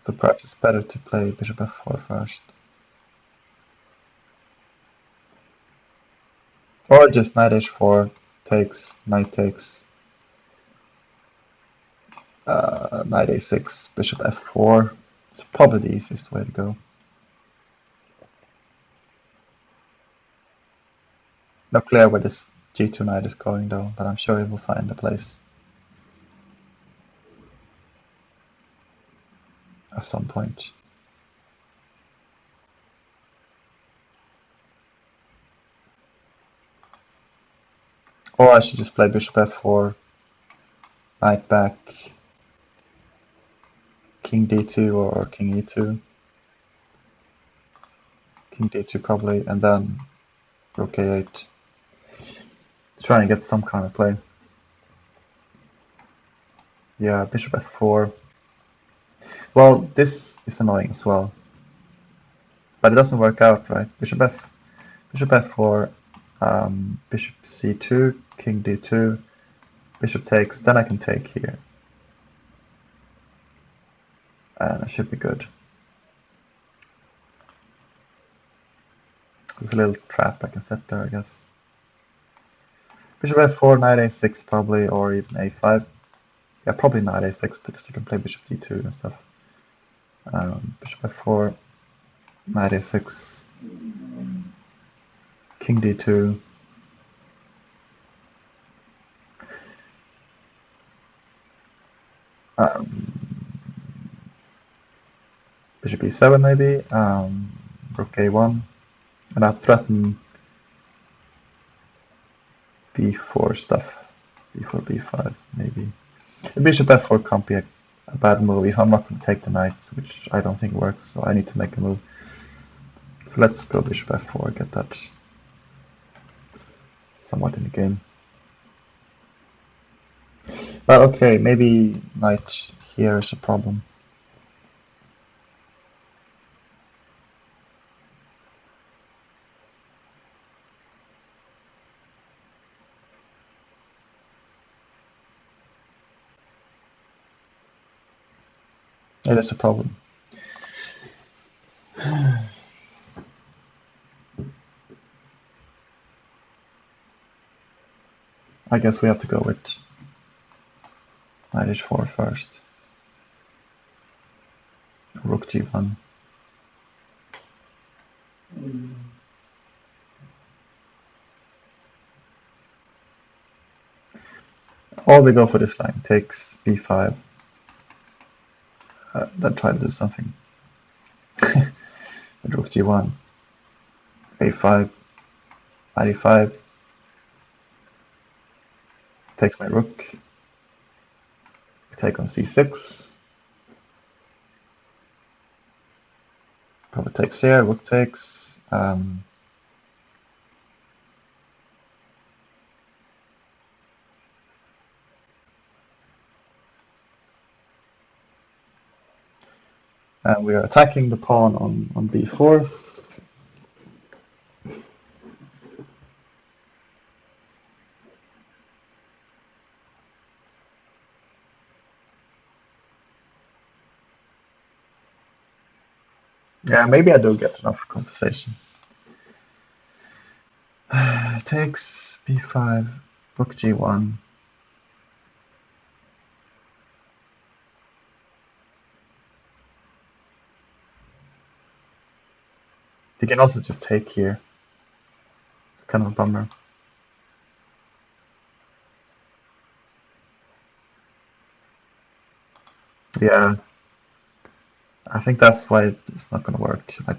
So perhaps it's better to play bishop f4 first. Or just knight h4, takes, knight takes, knight a6, bishop f4. It's probably the easiest way to go. Not clear where this g2 knight is going though, but I'm sure it will find a place at some point. Or I should just play bishop f4, knight back, king d2 or king e2. King d2 probably, and then rook a8. Trying to get some kind of play. Yeah, bishop f4. Well, this is annoying as well. But it doesn't work out, right? Bishop f4, bishop c2, king d2, bishop takes, then I can take here. And I should be good. There's a little trap I can set there, I guess. Bishop f4, knight a6 probably, or even a5. Yeah, probably knight a6 because you can play bishop d2 and stuff. Bishop f4, knight a6, king d2. Bishop e7 maybe, rook a1, and I threaten b4 stuff, b4, b5 maybe. The bishop f4 can't be a bad move if I'm not going to take the knights, which I don't think works, so I need to make a move. So let's go bishop f4, get that somewhat in the game. But okay, maybe knight here is a problem. It is a problem. I guess we have to go with knight h4 first. Rook g1. Or we go for this line, takes b5. Then try to do something. Rook g1, a5, knight e5, takes my rook, take on c6, probably takes here, rook takes, and we are attacking the pawn on b4. Yeah, maybe I do get enough compensation. Takes b5, rook g1. You can also just take here. Kind of a bummer. Yeah, I think that's why it's not gonna work. Like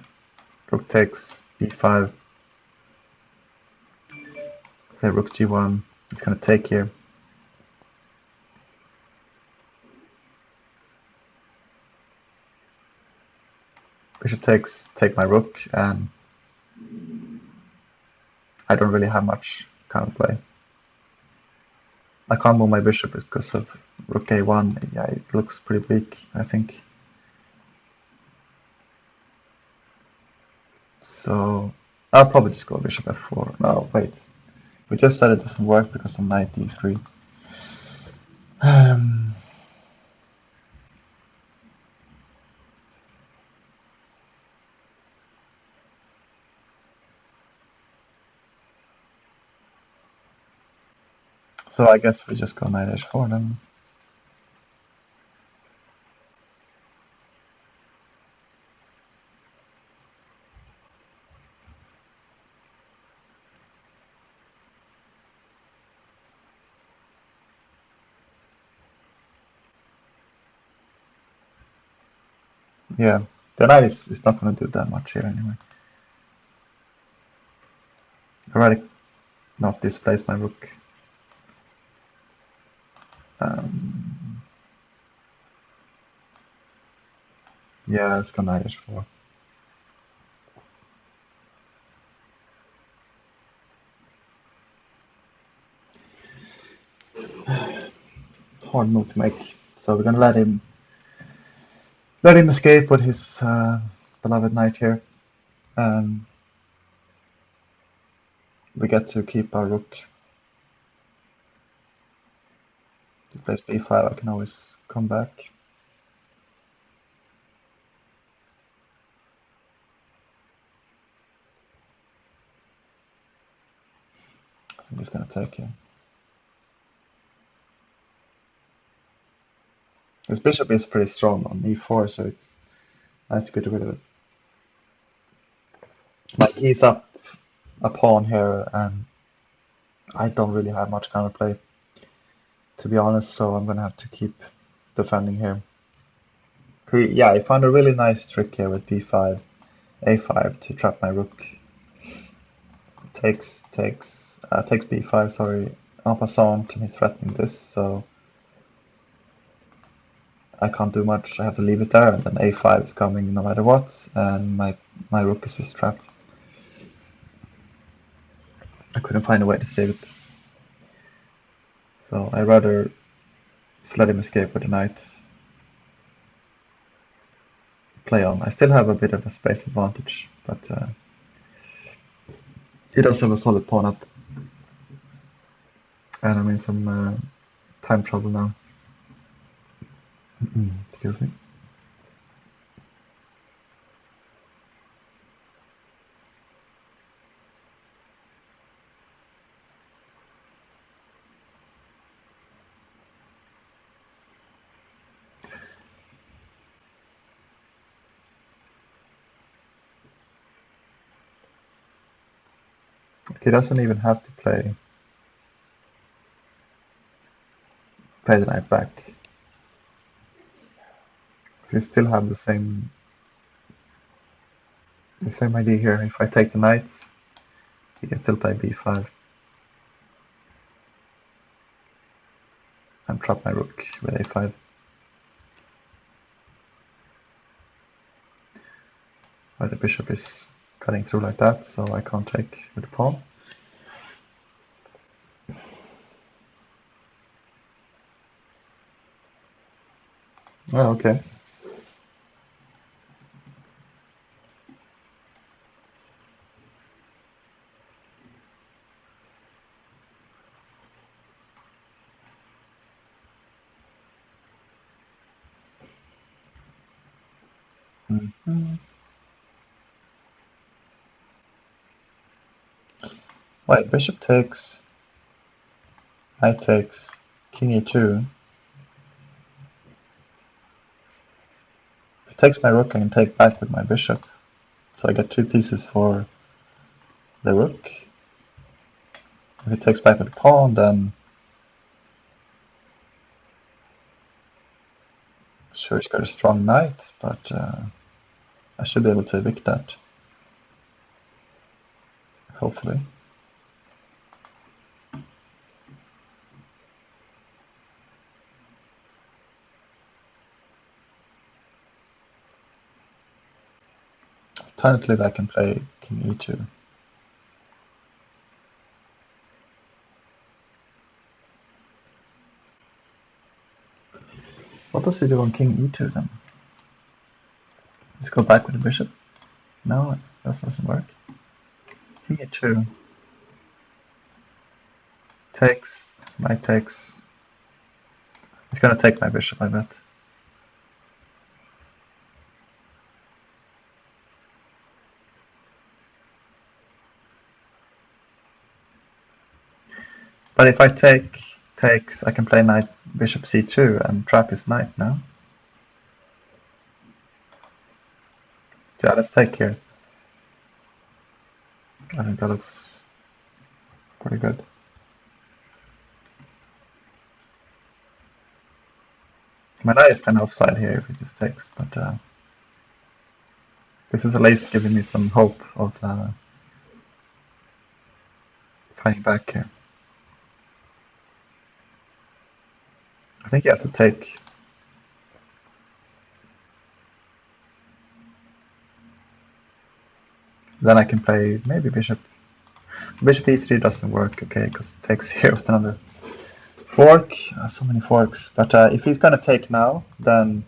rook takes b5, say rook g1. It's gonna take here. Bishop takes, take my rook, and I don't really have much counterplay. I can't move my bishop because of rook a1. Yeah, it looks pretty weak, I think. So I'll probably just go bishop f4. No, wait. We just said it doesn't work because of knight d3. Um, so I guess we just go knight h4 then. Yeah, the knight is not going to do that much here anyway. I'd rather not displace my rook. Yeah, let's go knight h4. Hard move to make. So we're gonna let him escape with his beloved knight here. Um, we get to keep our rook. If he plays b5, I can always come back. I think he's gonna take here. His bishop is pretty strong on e4, so it's nice to get rid of it. Like he's up a pawn here, and I don't really have much counterplay, to be honest. So I'm gonna have to keep defending here. Yeah, I found a really nice trick here with b5, a5 to trap my rook. Takes b5. Sorry, en passant, and he's threatening this, so I can't do much. I have to leave it there, and then a5 is coming no matter what, and my rook is just trapped. I couldn't find a way to save it. So I rather just let him escape with the knight. Play on. I still have a bit of a space advantage, but he does have a solid pawn up. And I'm in some time trouble now. Excuse me. He doesn't even have to play the knight back. Because he still have the same idea here. If I take the knight, he can still play b5 and trap my rook with a5. But the bishop is cutting through like that, so I can't take with the pawn. Well, okay. Wait, bishop takes, knight takes, king e2. If it takes my rook, I can take back with my bishop. So I get 2 pieces for the rook. If it takes back with the pawn, then sure, it's got a strong knight, but I should be able to evict that. Hopefully. Alternatively, I can play king e2. What does he do on king e2 then? Let's go back with the bishop. No, that doesn't work. King e2. Takes, knight takes. He's gonna take my bishop, I bet. But if I takes, I can play knight bishop c2 and trap his knight now. Yeah, let's take here. I think that looks pretty good. My knight is kind of offside here if he just takes, but this is at least giving me some hope of fighting back here. I think he has to take. Then I can play maybe bishop. Bishop e3 doesn't work, okay, because it takes here with another fork. So many forks. But if he's gonna take now, then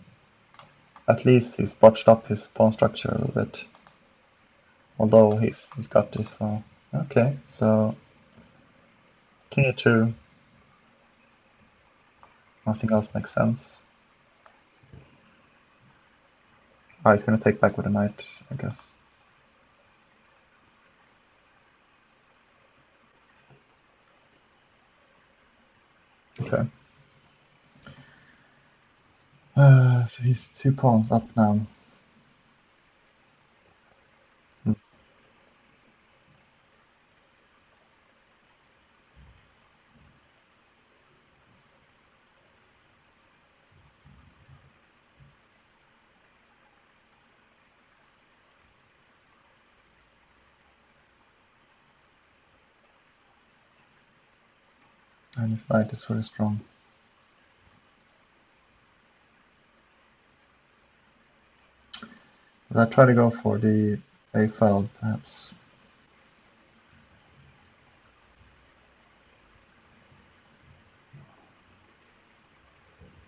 at least he's botched up his pawn structure a little bit. Although he's got this far. Okay, so king e2. Nothing else makes sense. Oh, he's gonna take back with a knight, I guess. Okay. So he's 2 pawns up now. And his knight is very strong. But I try to go for the a file, perhaps.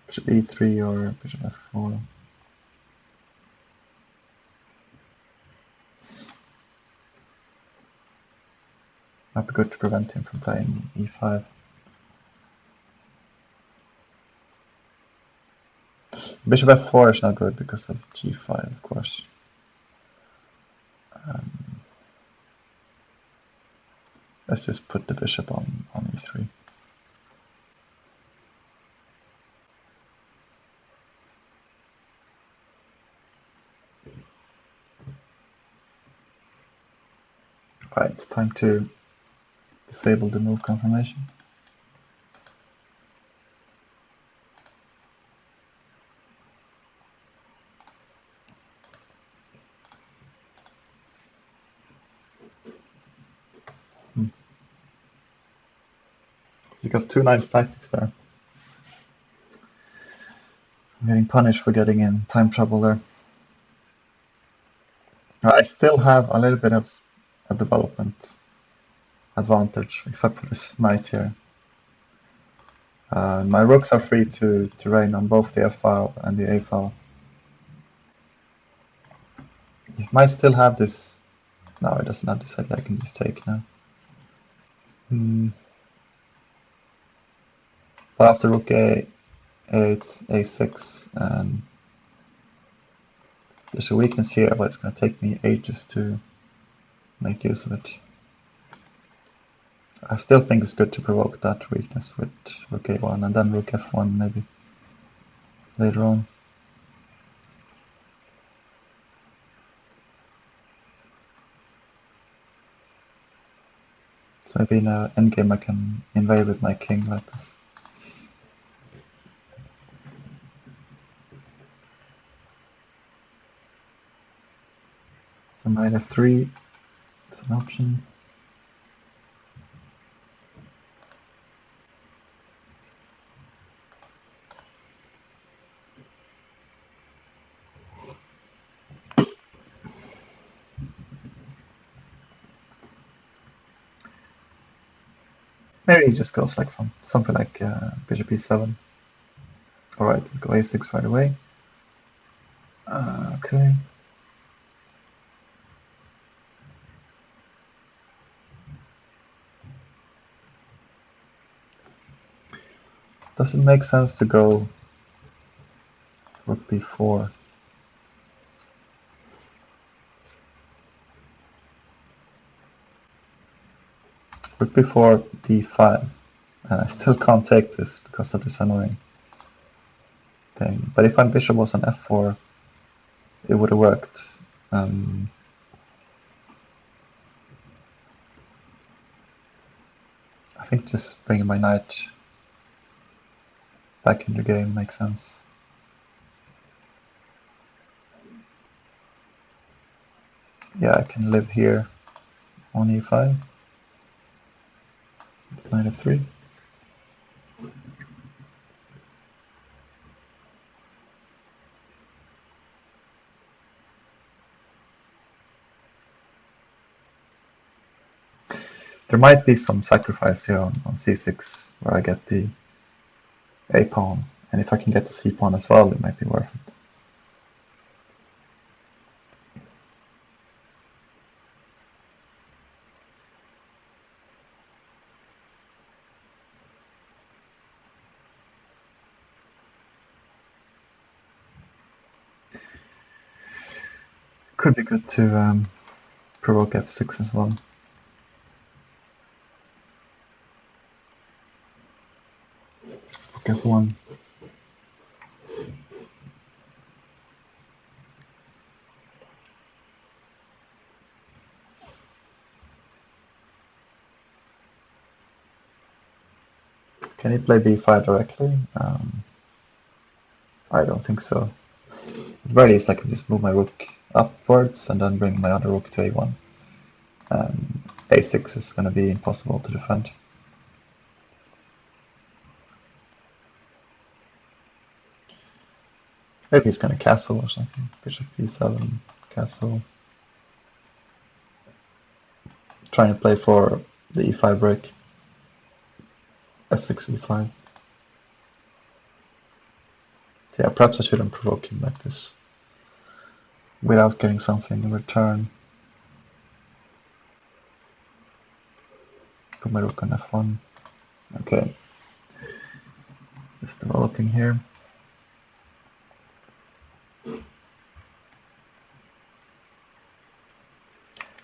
Bishop e3 or bishop f4. Might be good to prevent him from playing e5. Bishop f4 is not good because of g5, of course. Let's just put the bishop on e3. Right, it's time to disable the move confirmation. You got 2 nice tactics there. I'm getting punished for getting in time trouble there. I still have a little bit of a development advantage, except for this knight here. My rooks are free to reign on both the f-file and the a-file. He might still have this. No, it doesn't have this head. I can just take now. But after rook a8, a6, and there's a weakness here, but it's going to take me ages to make use of it. I still think it's good to provoke that weakness with rook a1 and then rook f1 maybe later on. So maybe in an endgame I can invade with my king like this. So knight f3 is an option. Maybe he just goes like something like bishop e7. Alright, let's go a6 right away. Okay. Does it make sense to go rook b4? Rook b4, d5. And I still can't take this because of this annoying thing. But if my bishop was on f4, it would have worked. I think just bringing my knight back in the game makes sense. Yeah, I can live here on e5. It's knight f3. There might be some sacrifice here on c6 where I get the a pawn, and if I can get the c pawn as well, it might be worth it. Could be good to provoke f6 as well. Rook f1. Can he play b5 directly? I don't think so. At very least I can just move my rook upwards and then bring my other rook to a1. A6 is going to be impossible to defend. Maybe he's going to castle or something. Bishop b7, castle. Trying to play for the e5 break. f6, e5. Yeah, perhaps I shouldn't provoke him like this without getting something in return. Put my rook on f1. Okay. Just developing here.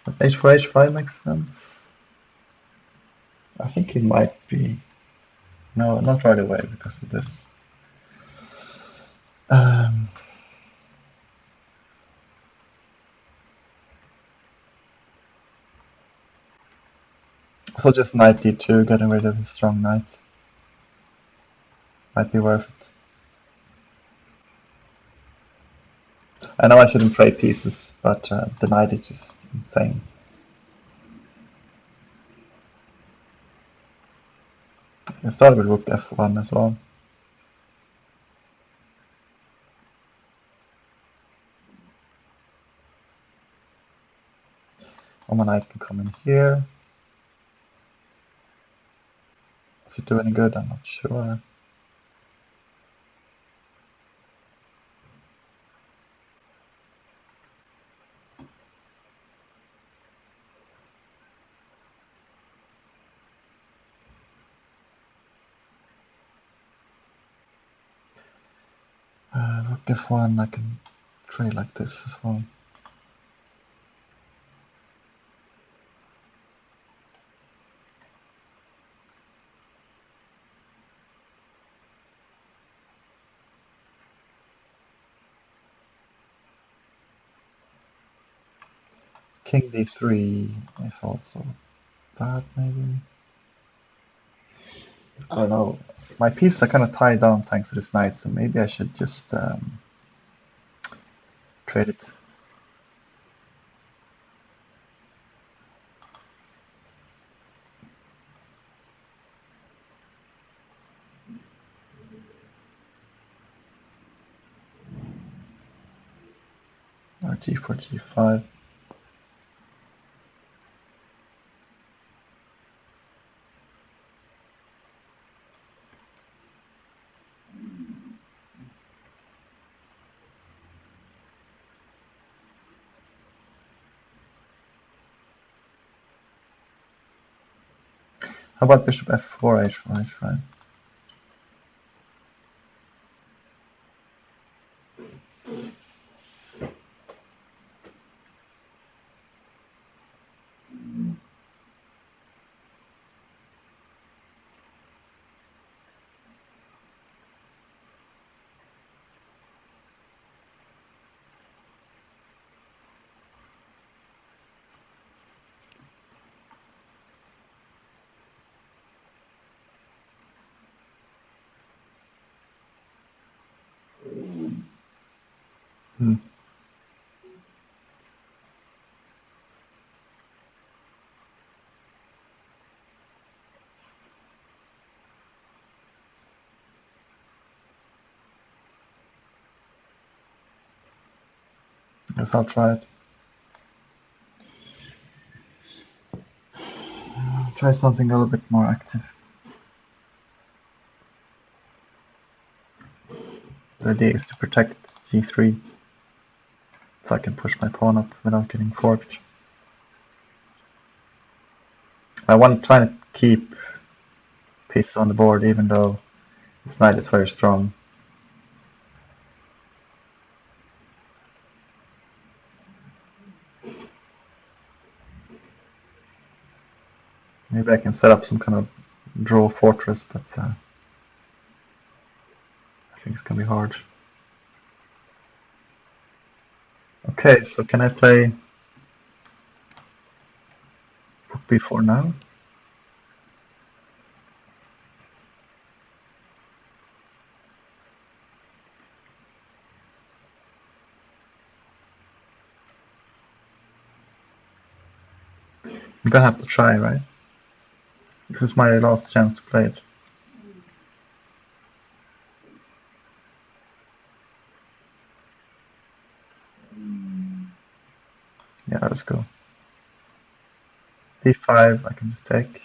But h4, h5 makes sense. I think it might be. No, not right away because of this. So just knight d2, getting rid of his strong knights. Might be worth it. I know I shouldn't trade pieces, but the knight is just insane. I started with rook f1 as well. Oh, my knight can come in here. Does it do any good? I'm not sure. Rook f1, I can trade like this as well. King d3 is also bad, maybe. I don't know. My pieces are kind of tied down thanks to this knight, so maybe I should just trade it. Or g4, g5. How about bishop f4, h4, h5? Hmm. Guess I'll try it. Try something a little bit more active. The idea is to protect g3, so I can push my pawn up without getting forked. I want to try to keep pieces on the board, even though this knight is very strong. Maybe I can set up some kind of draw fortress, but I think it's gonna be hard. Okay, so can I play rook b4 now? I'm gonna have to try, right? This is my last chance to play it. Yeah, let's go. d5, I can just take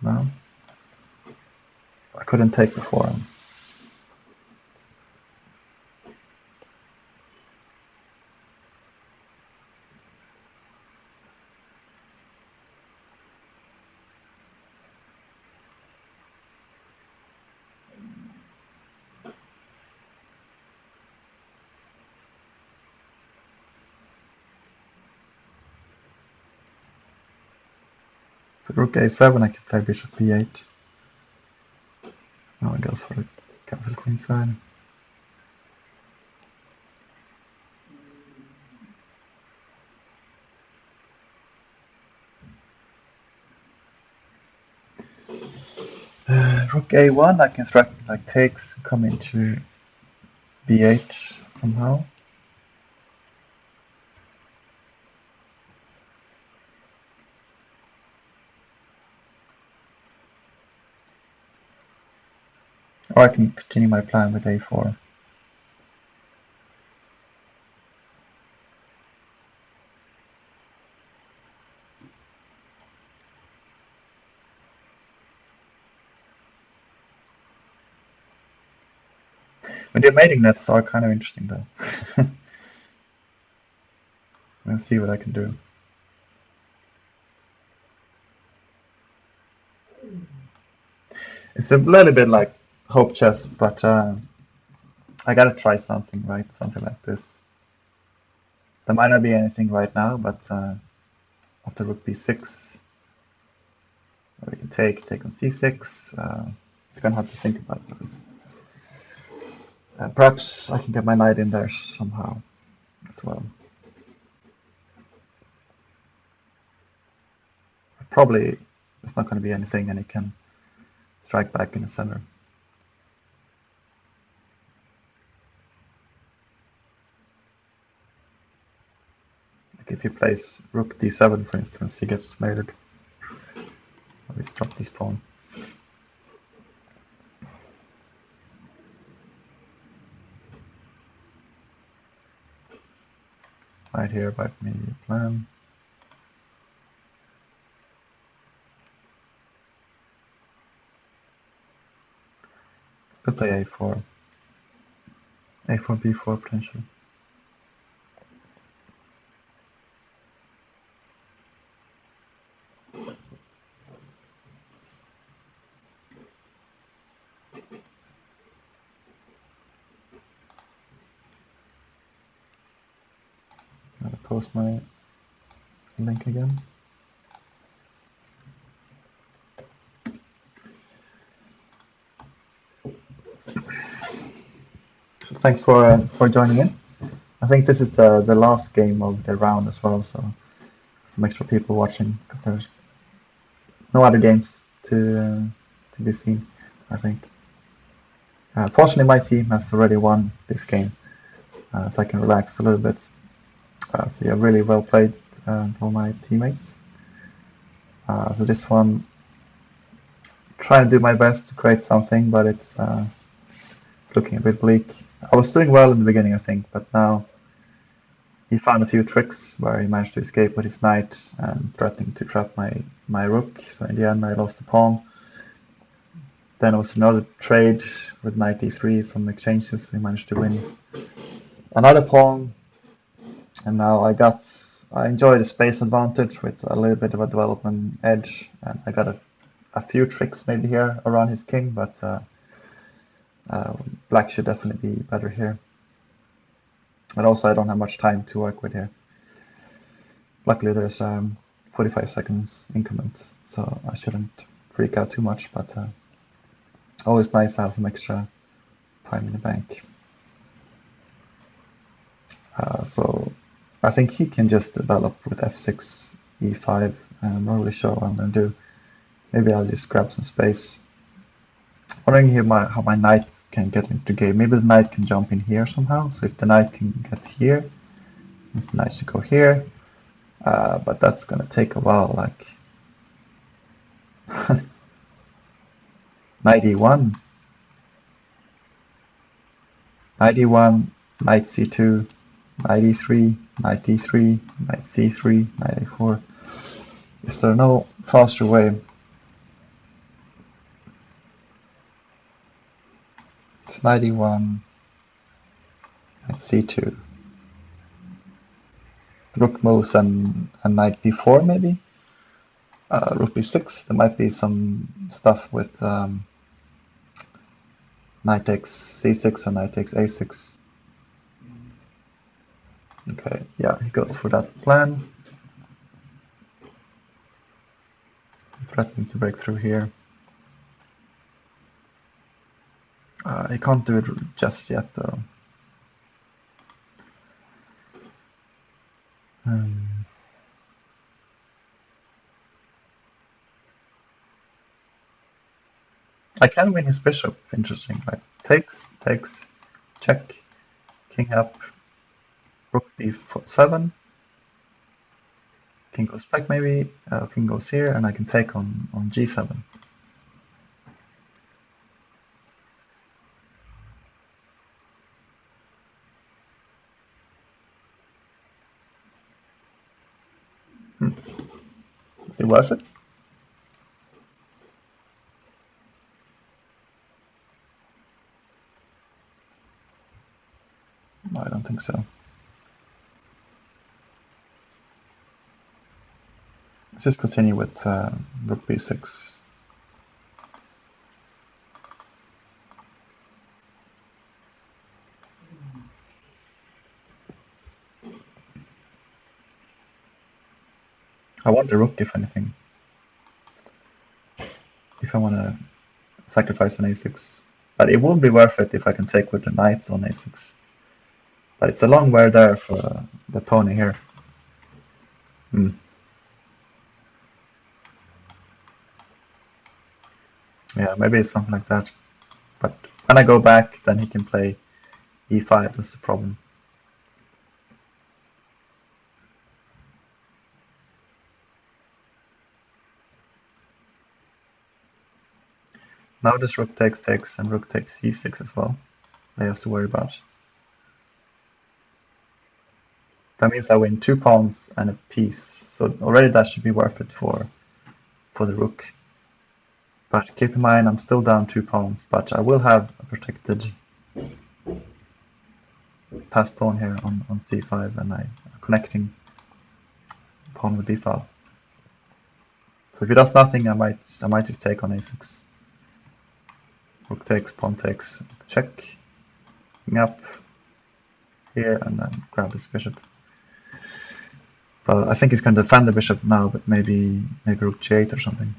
now. I couldn't take before. So rook a7, I can play bishop b8. Now it goes for the castle queen side. Rook a1, I can threaten like takes, come into b8 somehow. Or I can continue my plan with a4. But the mating nets are kind of interesting though. Let's see what I can do. It's a little bit like hope chess, but I gotta try something, right? Something like this. There might not be anything right now, but after rook b6, we can take on c6. It's gonna have to think about it. Perhaps I can get my knight in there somehow as well. probably it's not going to be anything, and he can strike back in the center. Like if he plays rook d7, for instance, he gets mated. Or he's dropped his pawn. Right here about maybe a plan. Still play a4. a4, b4 potentially. I'm gonna post my link again. So thanks for joining in. I think this is the last game of the round as well, so some extra people watching because there's no other games to be seen. I think. Fortunately, my team has already won this game, so I can relax a little bit. So yeah, really well played, all my teammates. So this one, trying to do my best to create something, but it's looking a bit bleak. I was doing well in the beginning, I think, but now he found a few tricks where he managed to escape with his knight and threatening to trap my rook. So in the end, I lost the pawn. Then it was another trade with knight d3, some exchanges. So he managed to win another pawn. And now I enjoy the space advantage with a little bit of a development edge, and I got a few tricks maybe here around his king, but black should definitely be better here. And also I don't have much time to work with here. Luckily there's 45 seconds increment, so I shouldn't freak out too much, but always nice to have some extra time in the bank. So I think he can just develop with f6, e5, and I'm not really sure what I'm going to do. Maybe I'll just grab some space. Wondering here how my knight can get into game. Maybe the knight can jump in here somehow. So if the knight can get here, this knight should go here. But that's going to take a while, like knight e1, knight e1, knight c2, knight e3, knight d3, knight c3, knight a4. Is there no faster way? It's knight e1, knight c2. Rook moves and knight b4 maybe? Rook b6, there might be some stuff with knight takes c6 or knight takes a6. Okay, yeah, he goes for that plan. Threatening to break through here. He can't do it just yet though. I can win his bishop, interesting. Like takes, check, king up, rook b7, king goes back maybe, king goes here, and I can take on g7. Is it worth it? No, I don't think so. Let's just continue with rook b6. I want the rook, if anything. If I want to sacrifice an a6. But it won't be worth it if I can take with the knights on a6. But it's a long way there for the pony here. Yeah, maybe it's something like that. But when I go back, then he can play e5. That's the problem. Now this rook takes, and rook takes c6 as well. I have to worry about. That means I win 2 pawns and a piece. So already that should be worth it for the rook. But keep in mind, I'm still down 2 pawns, but I will have a protected passed pawn here on c5, and I'm connecting pawn with d5. So if he does nothing, I might just take on a6. Rook takes, pawn takes, check, up here, and then grab his bishop. But I think he's going to defend the bishop now, but maybe rook g8 or something.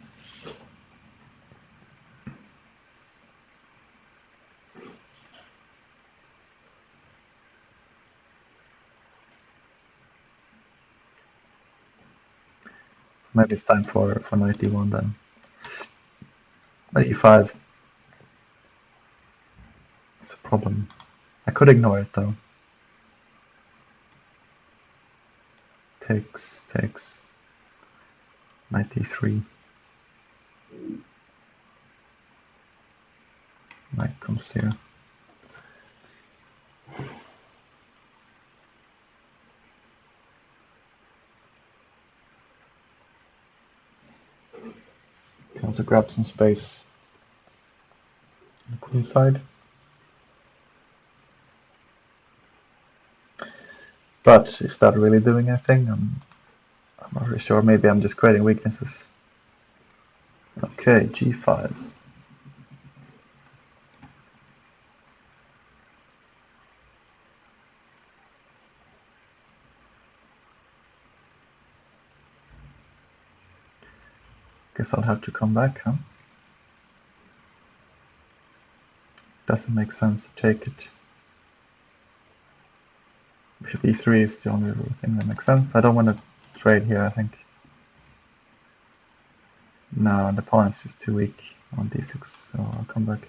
So maybe it's time for knight d1 then. Knight e5. It's a problem. I could ignore it though. Takes, knight d3. Knight comes here. Can also grab some space on the queen side. But is that really doing anything? I'm not really sure. Maybe I'm just creating weaknesses. Okay, g5. Guess I'll have to come back, huh? Doesn't make sense to take it. Bishop e3 is the only thing that makes sense. I don't want to trade here, I think. No, the pawn is just too weak on d6, so I'll come back.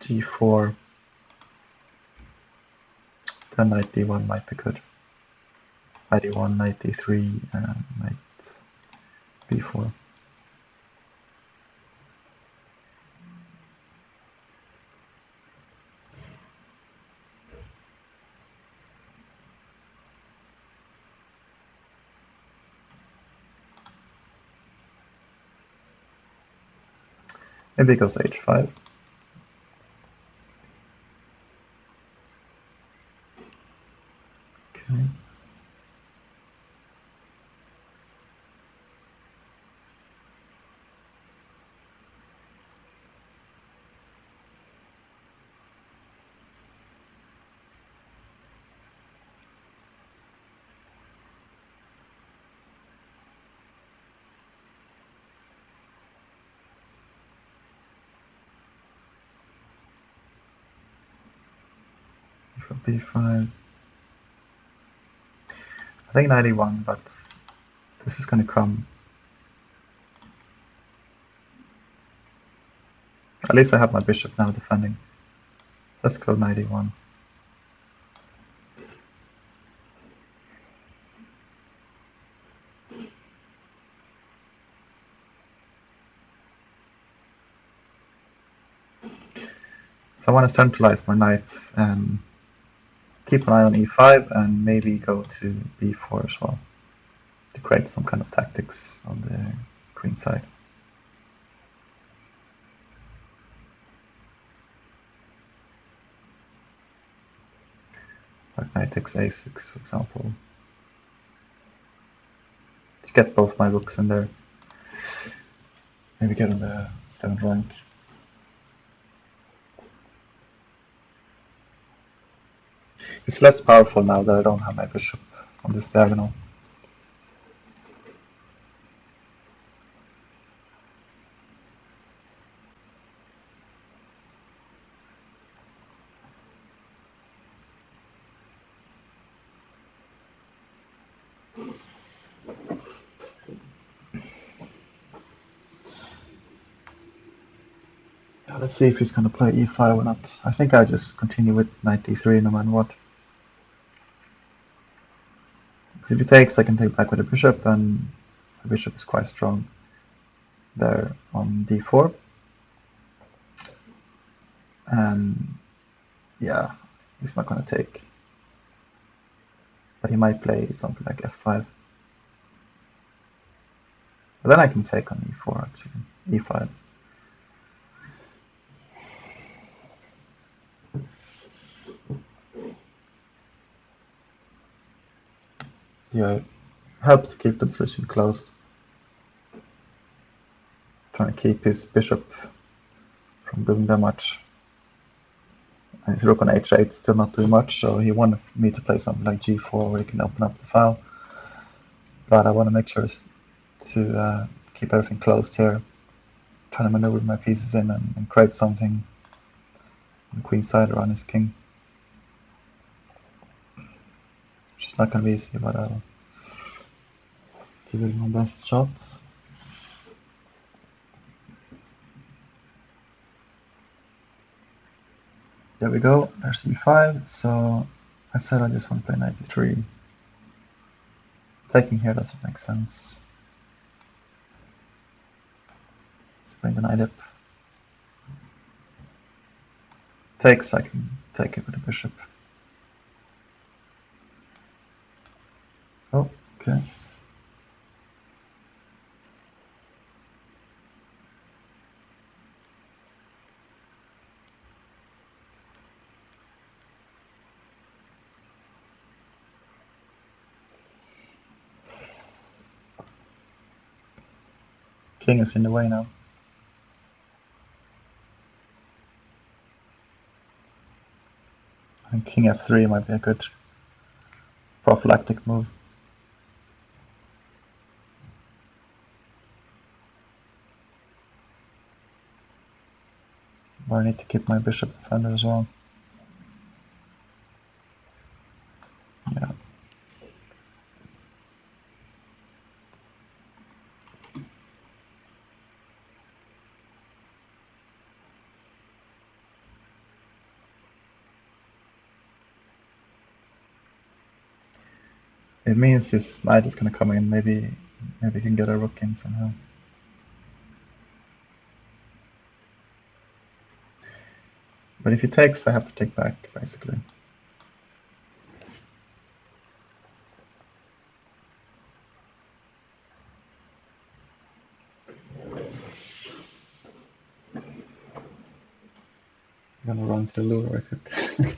g4. Then knight d1 might be good. Knight d1, knight d3, and knight b4. Maybe it goes h5. Okay. For b5. I think 91, but this is going to come. At least I have my bishop now defending. Let's go 91. So I want to centralize my knights and keep an eye on e5 and maybe go to b4 as well to create some kind of tactics on the queen side. Like knight takes a6, for example. To get both my rooks in there. Maybe get on the 7th rank. It's less powerful now that I don't have my bishop on this diagonal. Let's see if he's going to play e5 or not. I think I just continue with knight d3 no matter what. Because if he takes, I can take back with a bishop, and the bishop is quite strong there on d4. And yeah, he's not going to take. But he might play something like f5. But then I can take on e4 actually, e5. Yeah, it helps to keep the position closed. Trying to keep his bishop from doing that much. And his rook on h8 still not doing much, so he wanted me to play something like g4 where he can open up the file. But I want to make sure to keep everything closed here. Trying to maneuver my pieces in and create something on the queen side or on his king. Which is not going to be easy, but I'll give it my best shots. There we go, there's e5, so I said I just want to play knight d3. Taking here doesn't make sense. Let's bring the knight up. Takes, I can take it with the bishop. Oh, okay. King is in the way now. I think king f3 might be a good prophylactic move. But I need to keep my bishop defended as well. Yeah. It means his knight is going to come in. Maybe he can get a rook in somehow. But if he takes, I have to take back, basically. I'm gonna run to the loo very quick.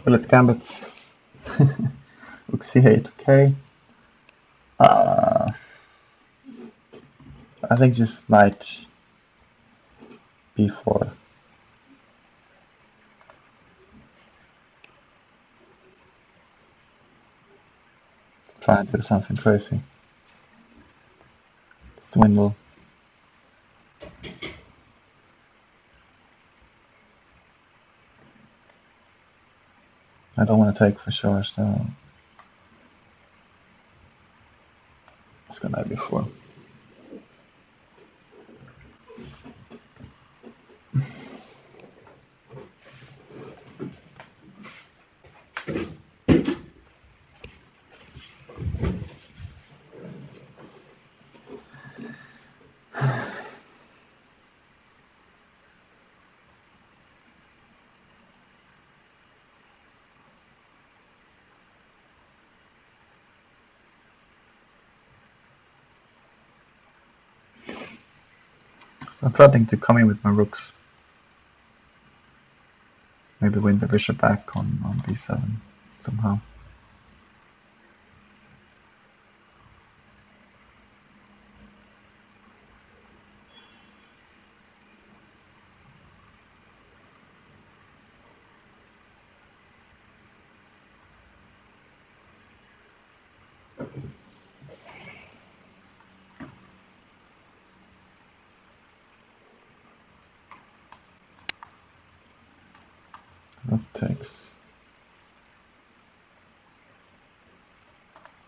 Bullet gambit. Rook c8, okay. I think just knight b4. try and do something crazy. Swindle. I don't want to take for sure, so it's gonna be 4. So I'm threatening to come in with my rooks. Maybe win the bishop back on b7 somehow. Rook takes.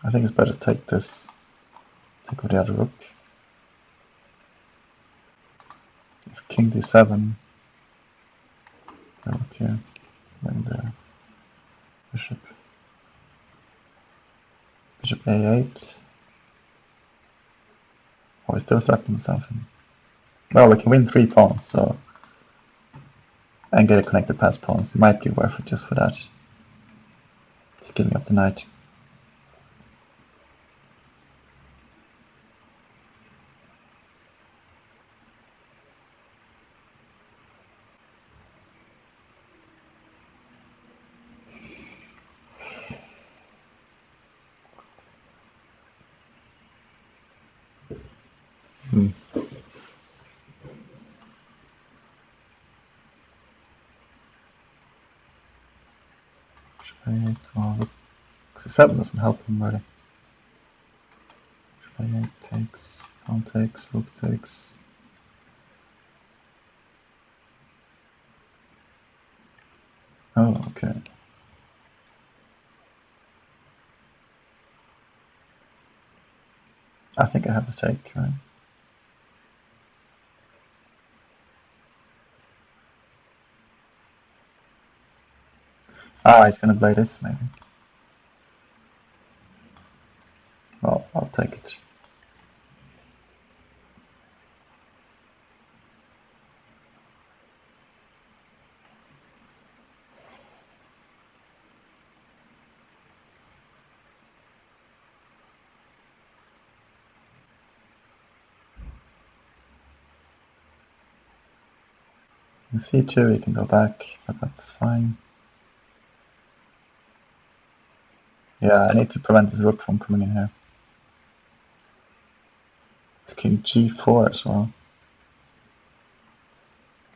I think it's better to take this. Take with the other rook. If king d7, rook here, win the bishop. Bishop a8. Oh, he's still threatening something. Well, we can win 3 pawns, so and get a connected pass pawns. It might be worth it just for that. Just giving up the knight. Hmm. Bishop a8. Oh, rook c7 doesn't help him really. Bishop a8 takes. Pawn takes. Rook takes. Oh, okay. I think I have to take, right? Ah, he's gonna play this maybe. Well, I'll take it. In c2 he can go back, but that's fine. Yeah, I need to prevent this rook from coming in here. It's king g4 as well.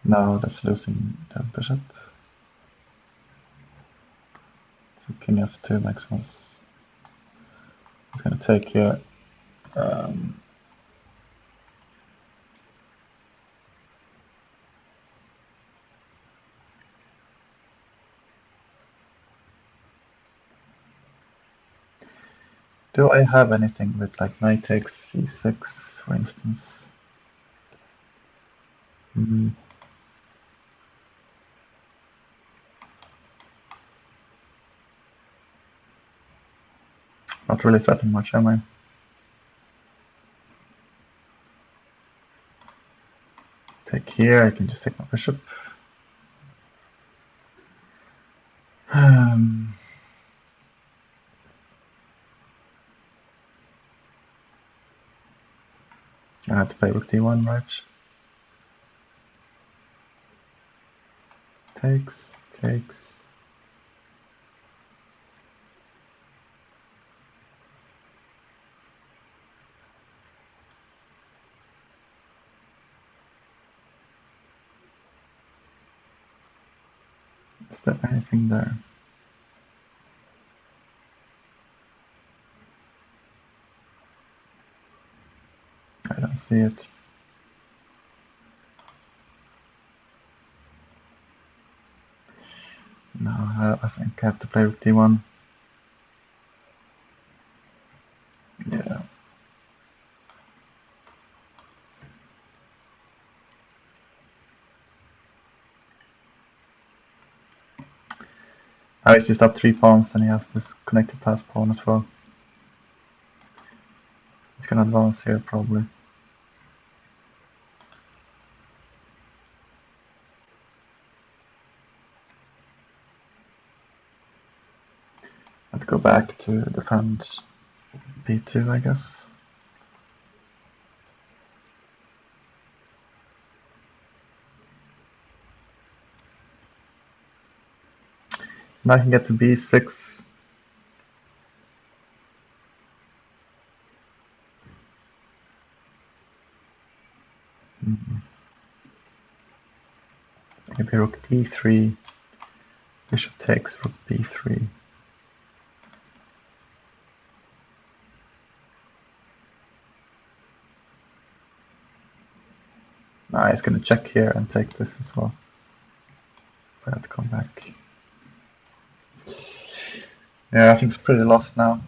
No, that's losing the bishop. So king f2 makes sense. He's gonna take here. Do I have anything with like knight takes c6, for instance? Mm, not really threatening much, am I? Take here, I can just take my bishop. I have to play rook d1, right? Takes, takes. Is there anything there? I don't see it. No, I think I have to play rook d1. Yeah. Now he's just up 3 pawns and he has this connected pass pawn as well. He's gonna advance here probably. Let's go back to defend b2, I guess. So now I can get to b6. Maybe rook d3, bishop takes, rook b3. Nah, he's gonna check here and take this as well. So I have to come back. Yeah, I think it's pretty lost now.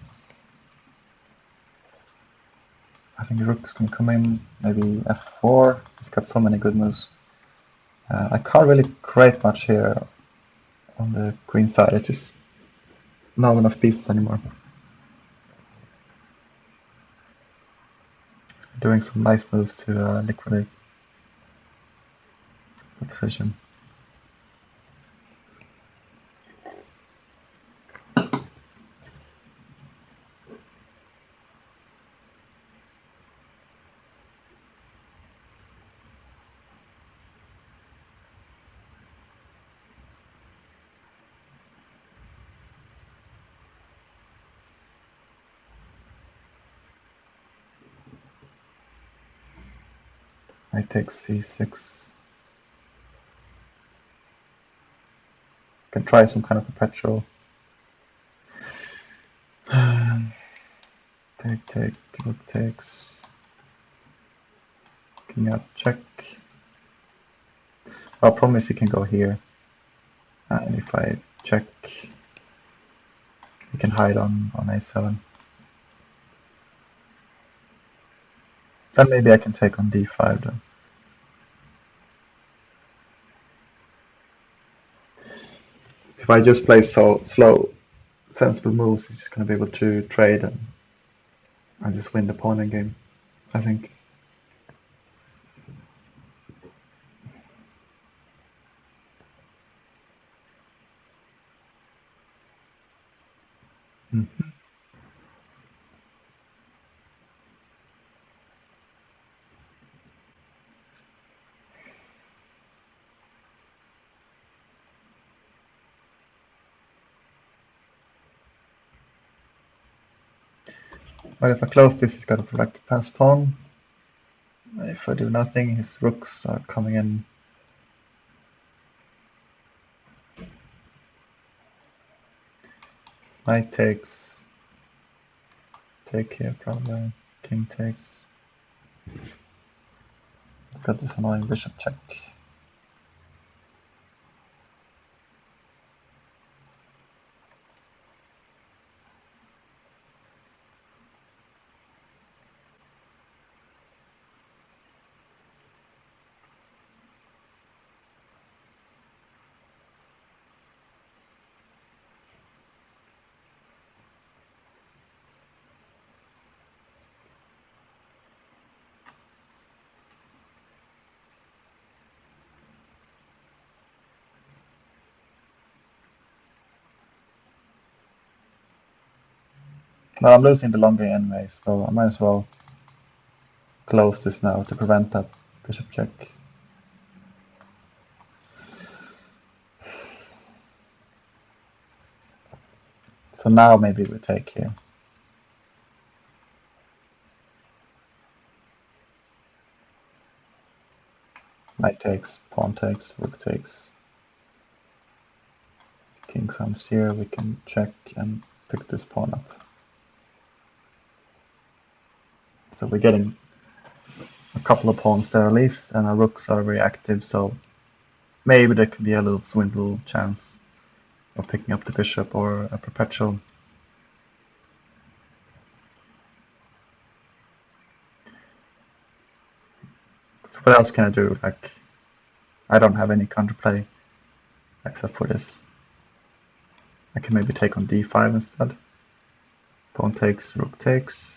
I think rook's gonna come in, maybe f4. He's got so many good moves. I can't really create much here on the queen side. It's just not enough pieces anymore. Doing some nice moves to liquidate the position. I take c6. Can try some kind of perpetual. Take, rook takes. King out, check. I'll promise he can go here. And if I check, he can hide on a7. Then maybe I can take on d5 then. If I just play so slow, sensible moves, he's just going to be able to trade and just win the pawn in game, I think. Mm-hmm. Well, if I close this, he's got to protect the pass pawn. If I do nothing, his rooks are coming in. Knight takes. Take here, probably. King takes. It's got this annoying bishop check. Well, I'm losing the long game anyway, so I might as well close this now to prevent that bishop check. So now maybe we take here. Knight takes, pawn takes, rook takes. King comes here, we can check and pick this pawn up. So we're getting a couple of pawns there at least, and our rooks are very active, so maybe there could be a little swindle chance of picking up the bishop or a perpetual. So what else can I do? Like, I don't have any counterplay except for this. I can maybe take on d5 instead. Pawn takes, rook takes.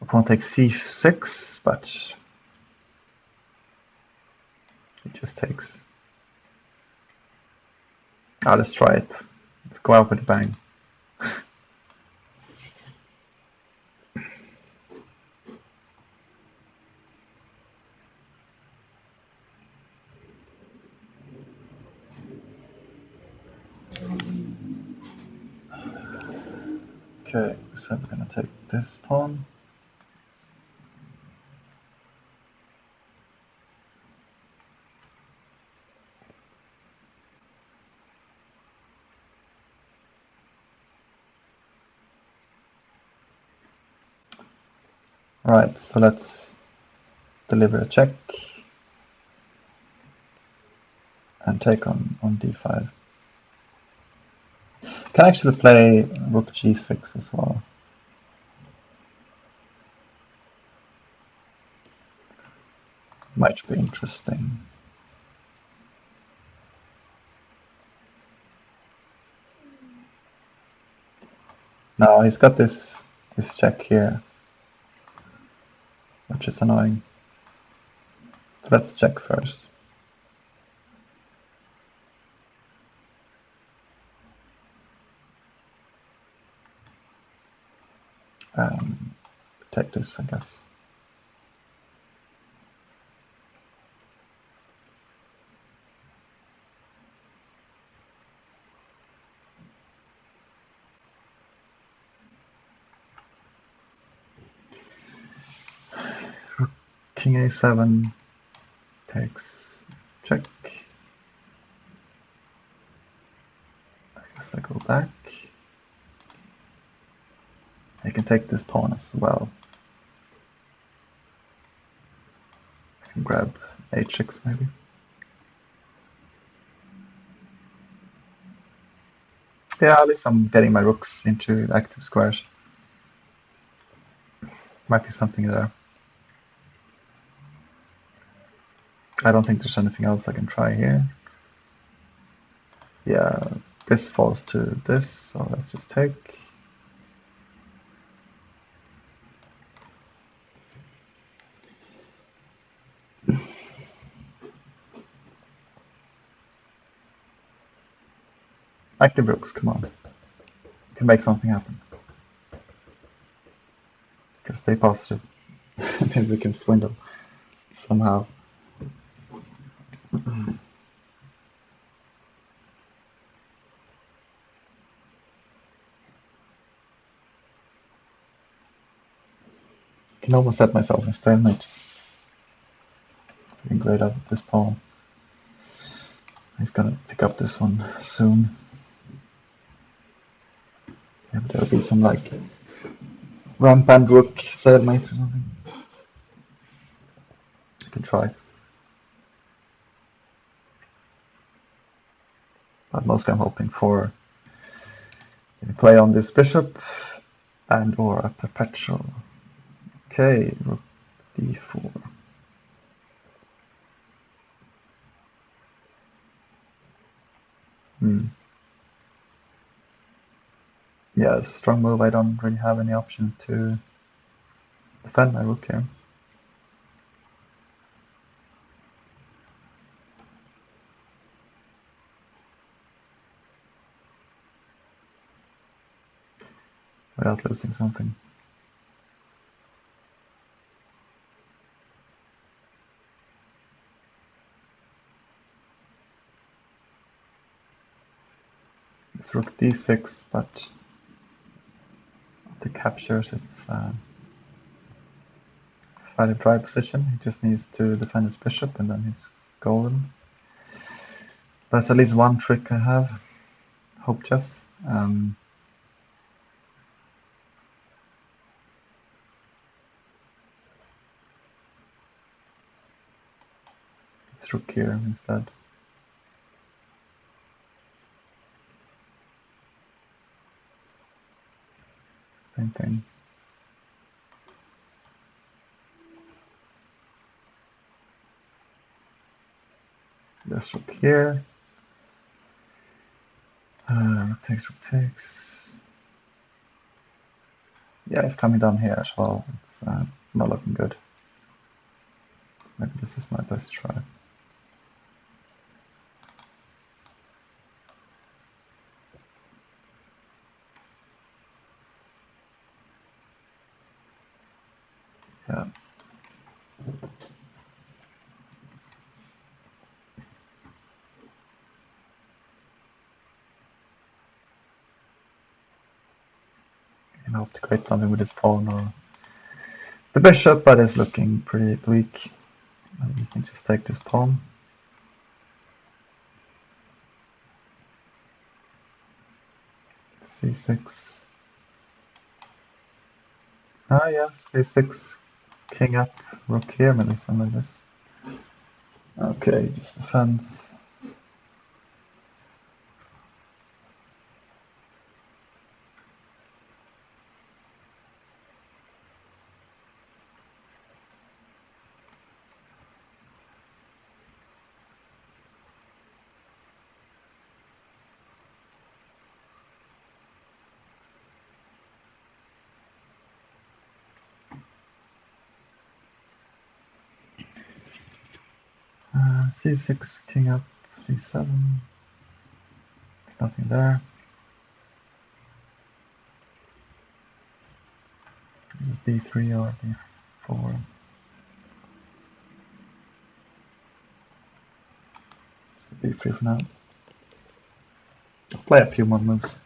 Pawn takes c6, but it just takes. Let's try it. Let's go out with a bang. Okay, so I'm gonna take this pawn. Right, so let's deliver a check and take on d5. Can actually play rook g6 as well. Might be interesting. Now he's got this check here, which is annoying. So let's check first. Take this, I guess. King a7 takes check. I guess I go back. I can take this pawn as well. I can grab h6 maybe. Yeah, at least I'm getting my rooks into active squares. Might be something there. I don't think there's anything else I can try here. Yeah, this falls to this, so let's just take. Active rooks, come on. Can make something happen. Gotta stay positive. Maybe we can swindle somehow. I can almost set myself in stalemate. Getting great out of this pawn. He's gonna pick up this one soon. Yeah, but there'll be some like rampant rook stalemate or something. I can try. But mostly I'm hoping for play on this bishop and or a perpetual. Okay, rook d4. Yeah, it's a strong move. I don't really have any options to defend my rook here. Without losing something. It's rook d6, but the captures, it's quite a dry position. He just needs to defend his bishop and then he's golden. That's at least one trick I have. Hope chess. Let's rook here instead. Same thing. This rook here. Rook takes. Yeah, it's coming down here as well. It's not looking good. Maybe this is my best try. Yeah. I hope to create something with this pawn or the bishop, but it's looking pretty bleak. Maybe we can just take this pawn. C6. Ah, yeah, C6, king up, rook here, maybe something like this. Okay, just defense. C6, king up, C7. Nothing there. Just B3 or B4. B3 for now. I'll play a few more moves.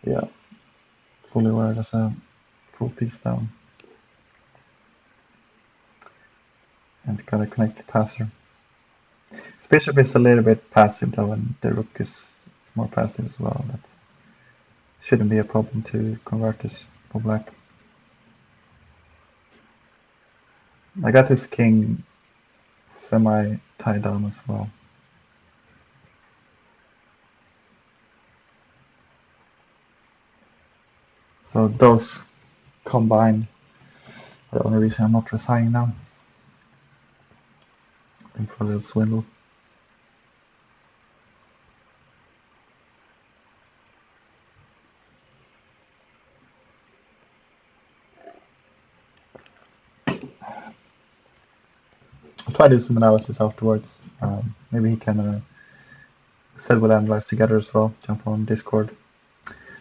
Yeah, fully aware there's a full piece down. And gotta connect the passer. This bishop is a little bit passive though, and the rook is more passive as well. That shouldn't be a problem to convert this for black. I got his king semi tied down as well. So those combined are the only reason I'm not resigning now. Looking for a little swindle. I'll try to do some analysis afterwards. Maybe he can said we'll analyze together as well. Jump on Discord.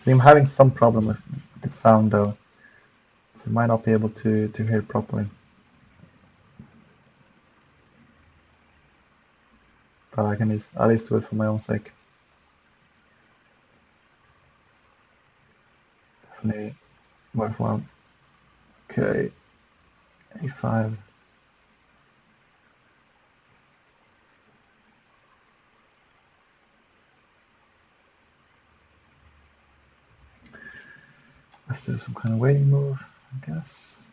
I'm having some problem with the sound though, so I might not be able to hear it properly. But I can at least do it for my own sake. Definitely worthwhile. Okay, A5. Let's do some kind of waiting move, I guess.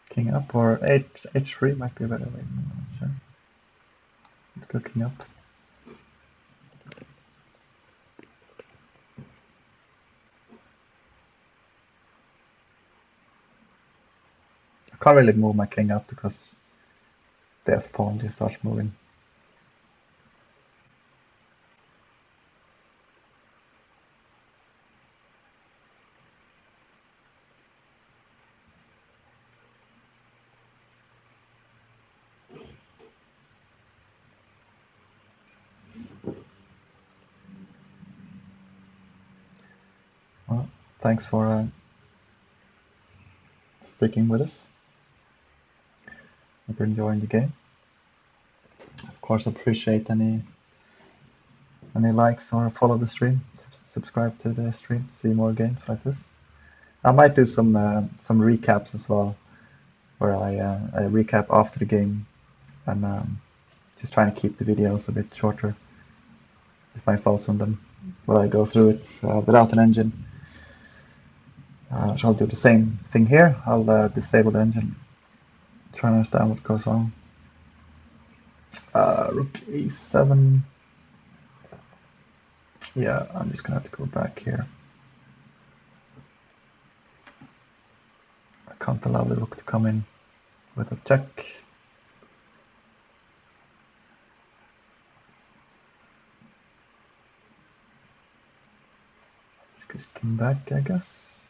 King up or H3 might be a better way. I'm not sure. Let's go king up. I can't really move my king up because the F pawn just starts moving. Well, thanks for sticking with us. Hope you're enjoying the game. Of course, appreciate any likes or follow the stream. Subscribe to the stream to see more games like this. I might do some recaps as well where I recap after the game and just trying to keep the videos a bit shorter. It's my thoughts on them, where I go through it without an engine. So I'll do the same thing here. I'll disable the engine, try and understand what goes on. Rook e7. Yeah, I'm just gonna have to go back here. I can't allow the rook to come in with a check. Just king back, I guess.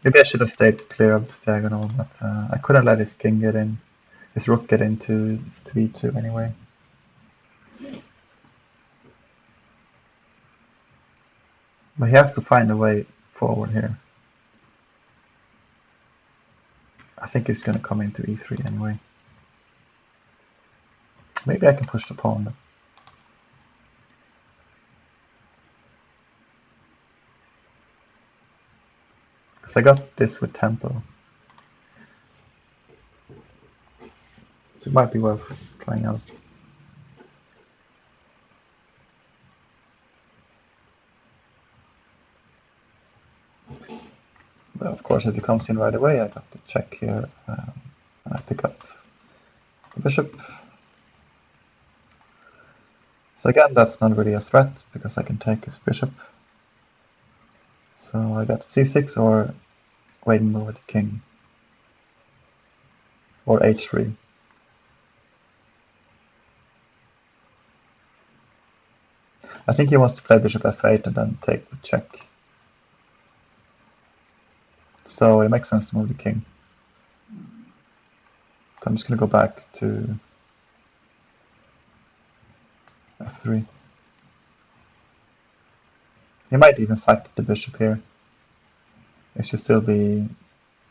Maybe I should have stayed clear of this diagonal, but I couldn't let his king get in, his rook get into b2 anyway. But he has to find a way forward here. I think he's going to come into e3 anyway. Maybe I can push the pawn though. Because I got this with tempo. So it might be worth trying out. But of course, if he comes in right away, I got the check here, and I pick up the bishop. So again, that's not really a threat, because I can take his bishop. So I got c6 or wait and move with the king. Or h3. I think he wants to play bishop f8 and then take the check. So it makes sense to move the king. So I'm just going to go back to f3. He might even sack the bishop here. It should still be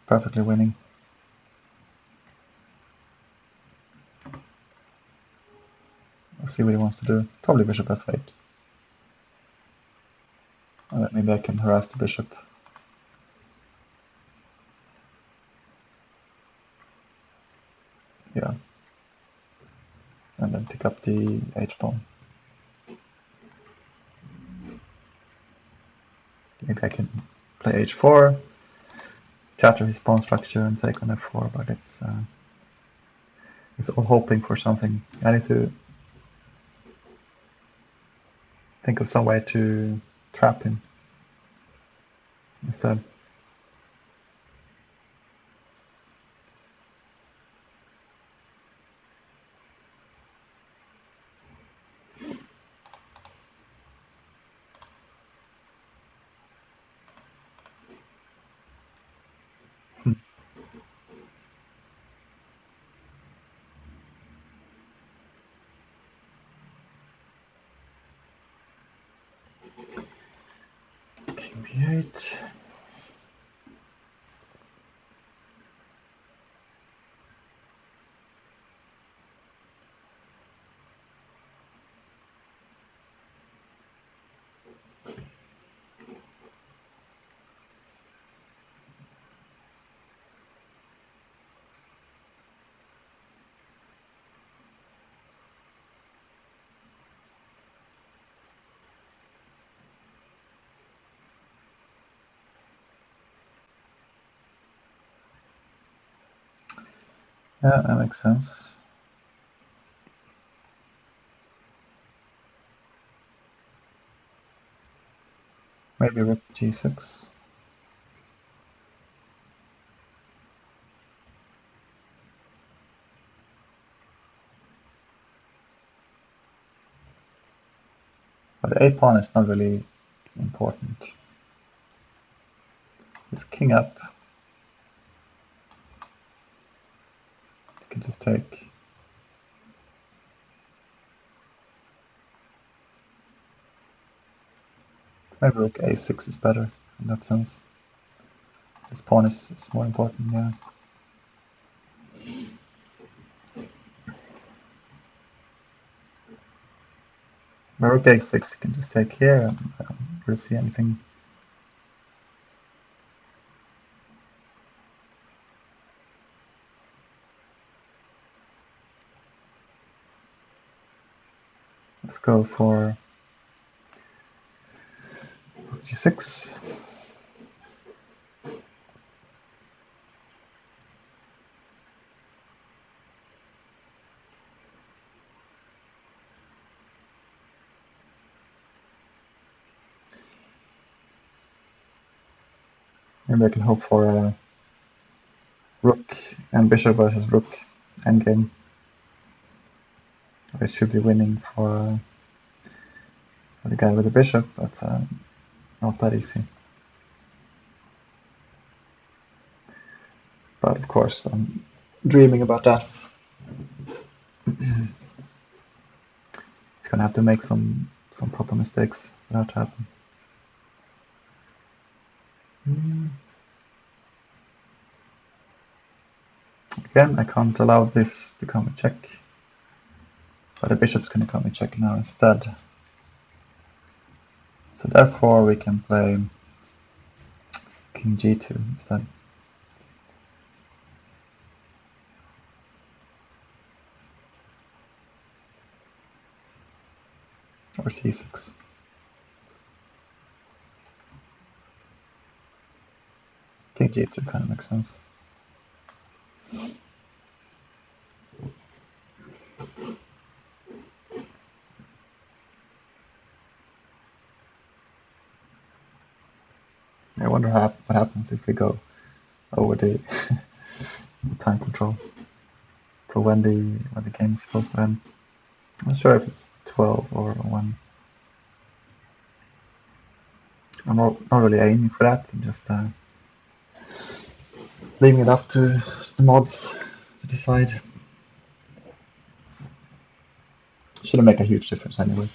perfectly winning. Let's see what he wants to do. Probably bishop f8. Maybe I can harass the bishop. Yeah. And then pick up the h-pawn. Maybe I can play h4, shatter his pawn structure and take on f4, but it's all hoping for something. I need to think of some way to trap him instead. King b8. Yeah, that makes sense. Maybe rook g6. But the a-pawn is not really important. With king up, you can just take. Maybe rook a6 is better in that sense. This pawn is more important, yeah. rook a6 you can just take here, and I don't really see anything. Let's go for rook g6. Maybe I can hope for a rook and bishop versus rook endgame. I should be winning for the guy with the bishop, but not that easy. But of course, I'm dreaming about that. He's gonna have to make some proper mistakes for that to happen. Again, I can't allow this to come and check, but the bishop's gonna come and check now instead. So therefore, we can play king g2 instead. Or c6. King g2 kind of makes sense. I wonder what happens if we go over the time control for when the game is supposed to end. I'm not sure if it's 12 or 1. I'm not really aiming for that. I'm just leaving it up to the mods to decide. Shouldn't make a huge difference anyway,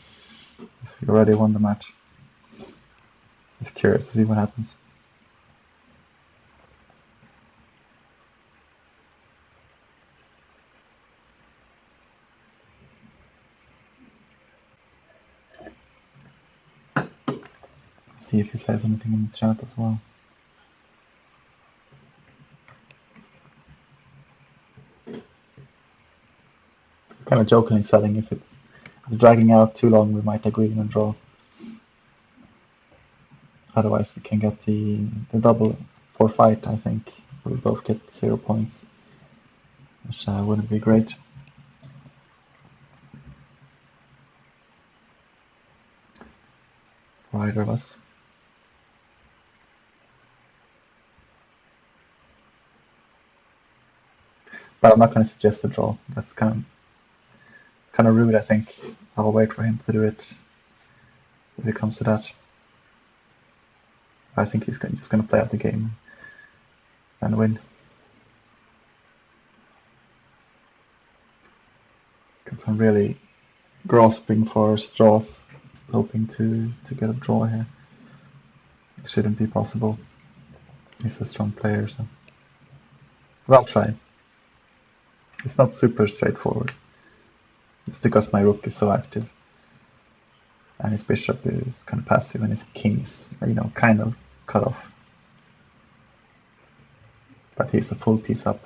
since we already won the match. Just curious to see what happens. See if he says anything in the chat as well. Kind of jokingly saying if it's dragging out too long, we might agree on a draw. Otherwise, we can get the double forfeit, I think. We both get 0 points, which wouldn't be great. For either of us. But I'm not going to suggest a draw. That's kind of rude, I think. I'll wait for him to do it if it comes to that. I think he's just going to play out the game and win. Because I'm really grasping for straws, hoping to get a draw here. It shouldn't be possible. He's a strong player, so. But I'll try. It's not super straightforward. It's because my rook is so active. And his bishop is kind of passive, and his king is, kind of cut off. But he's a full piece up.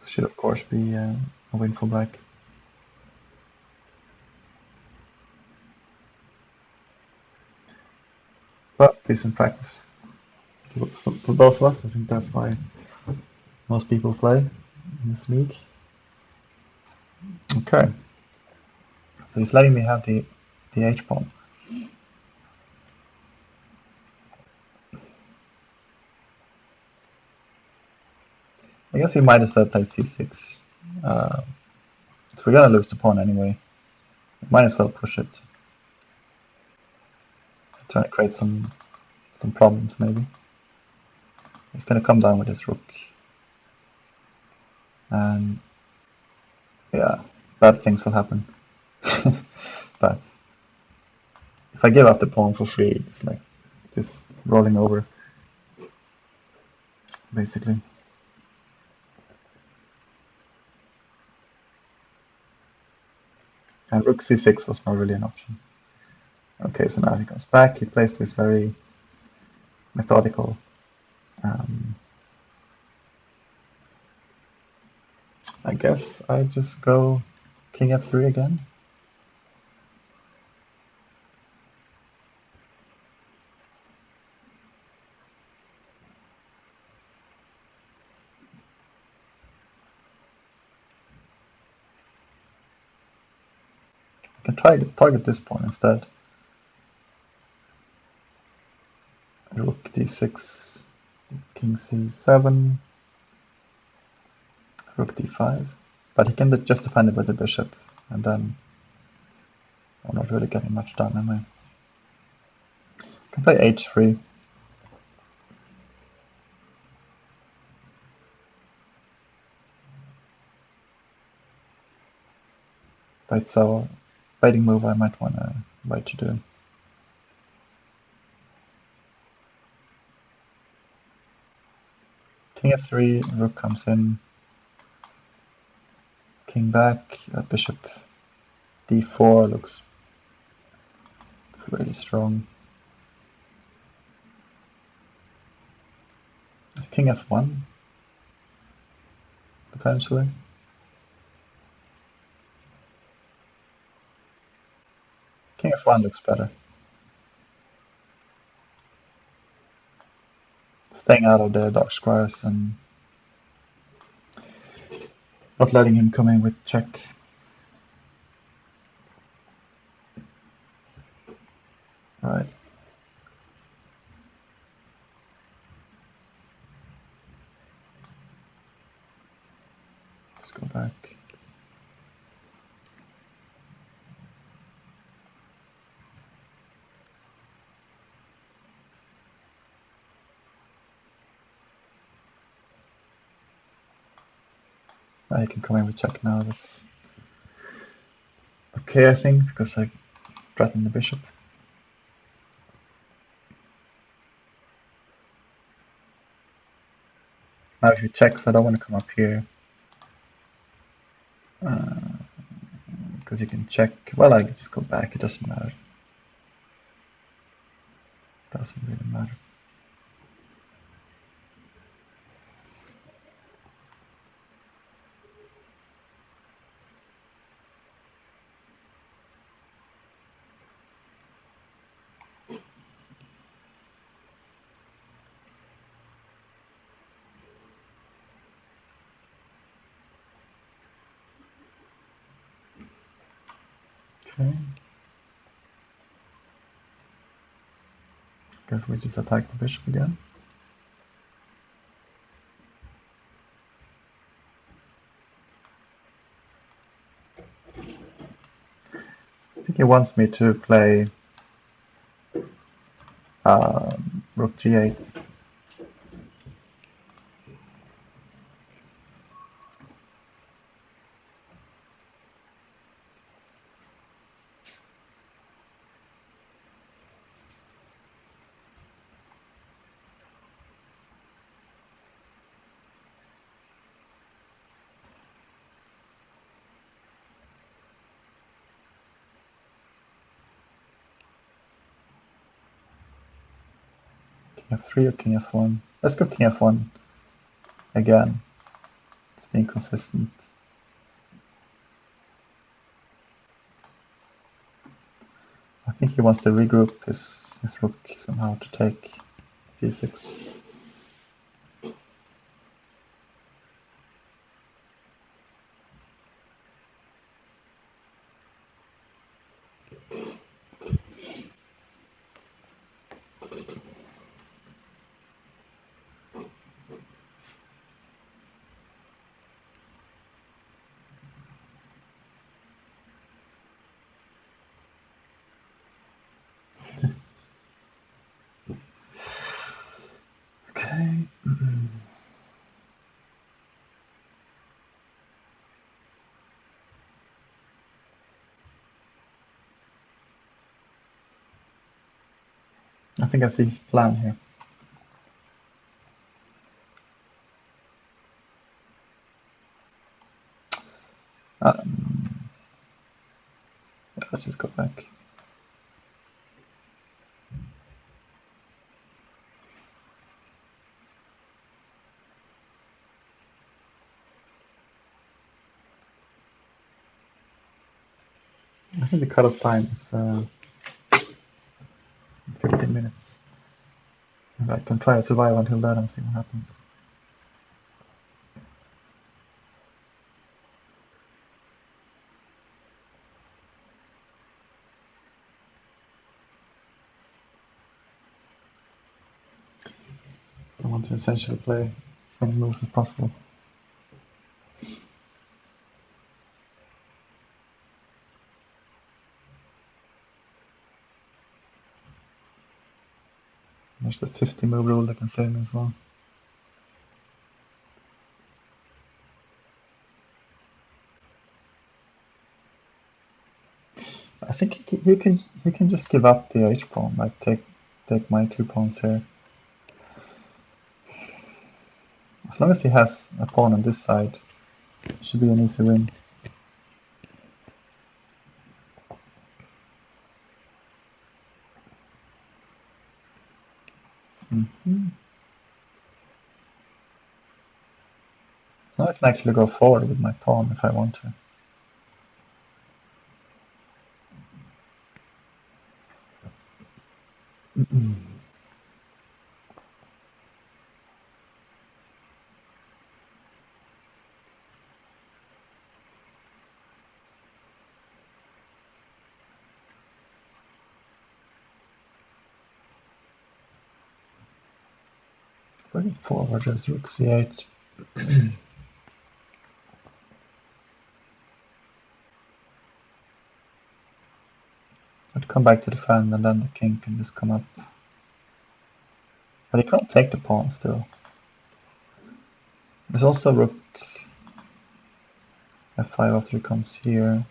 So should of course be a win for black. But decent practice for both of us. I think that's why most people play in this league. Okay. So he's letting me have the h-pawn. I guess we might as well play c6. So we're gonna lose the pawn anyway. We might as well push it. Trying to create some problems maybe. He's gonna come down with his rook. And yeah, bad things will happen. But if I give up the pawn for free, it's like just rolling over, basically. And rook c6 was not really an option. Okay, so now he comes back. He plays this very methodical. I guess I just go king f3 again. I can try to target this pawn instead. Rook d6, king c7, rook d5. But he can just defend it with the bishop, and then I'm not really getting much done, am I? I can play h3. Right, so fighting move I might want to invite you to. King f3, rook comes in, king back, bishop d4 looks really strong. King f1, potentially. King f1 looks better. Staying out of the dark squares and not letting him come in with check. Right. Let's go back. I can come in with check now. That's okay, I think, because I threatened the bishop. Now if he checks, I don't want to come up here. Because he can check. Well, I can just go back. It doesn't matter. Doesn't really matter. Okay. Guess we just attack the bishop again. I think he wants me to play rook g8. King f3 or king f1? Let's go king f1 again. It's being consistent. I think he wants to regroup his rook somehow to take c6. Okay. I think I see his plan here. Let's just go back. I think the cutoff time is 15 minutes. And I can try to survive until then and see what happens. So I want to essentially play as many moves as possible. There's the 50 move rule that can save me as well. I think he can just give up the H pawn, like take my 2 pawns here. As long as he has a pawn on this side, it should be an easy win. Now I can actually go forward with my pawn if I want to. Bring it forward as rook c8. I'd come back to defend and then the king can just come up. But he can't take the pawn still. There's also rook f5 after he comes here.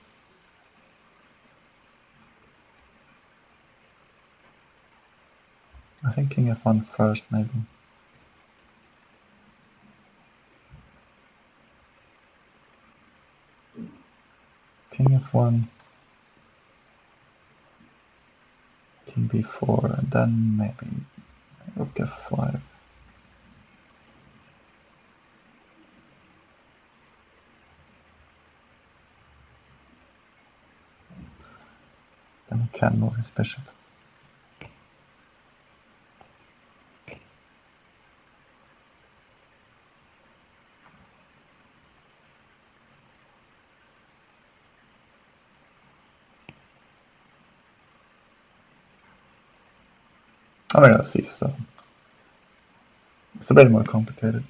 I think king f1 first maybe. King f1, king b4, and then maybe rook f5. Then he can move his bishop. I mean, let's see, so it's a bit more complicated.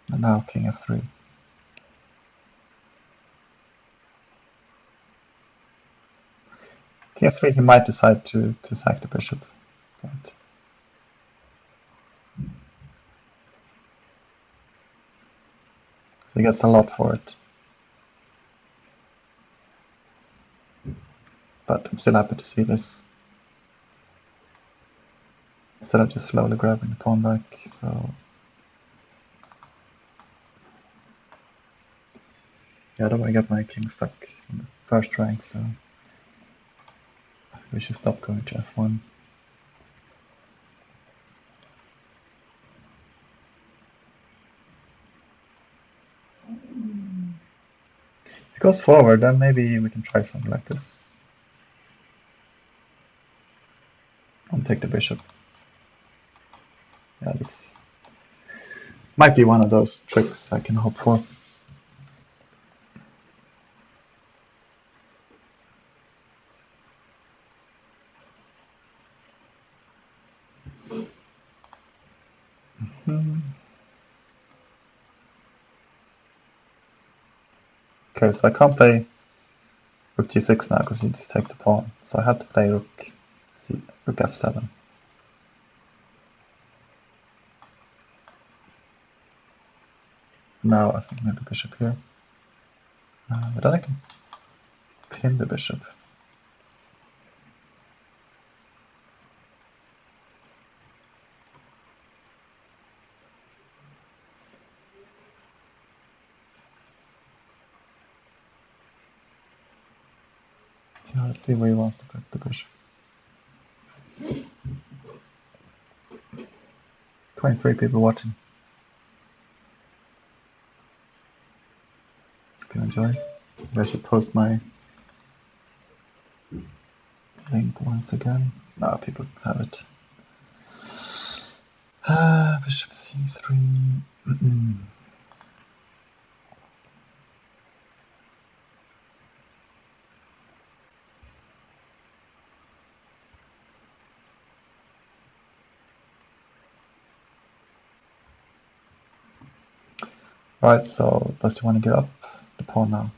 And now king f3. King f3, he might decide to sack the bishop. But so he gets a lot for it. But I'm still happy to see this. Instead of just slowly grabbing the pawn back, so... Yeah, I don't want to get my king stuck in the first rank, so... we should stop going to f1. If he goes forward, then maybe we can try something like this. And take the bishop. Yeah, this might be one of those tricks I can hope for. Okay, so I can't play rook g6 now because he just takes the pawn. So I have to play rook f7. Now I think maybe bishop here. But then I can pin the bishop. Yeah, let's see where he wants to put the bishop. 23 people watching. If you enjoy, maybe I should post my link once again. No, people have it. Bishop c3. Right, so does he want to get up the pawn now?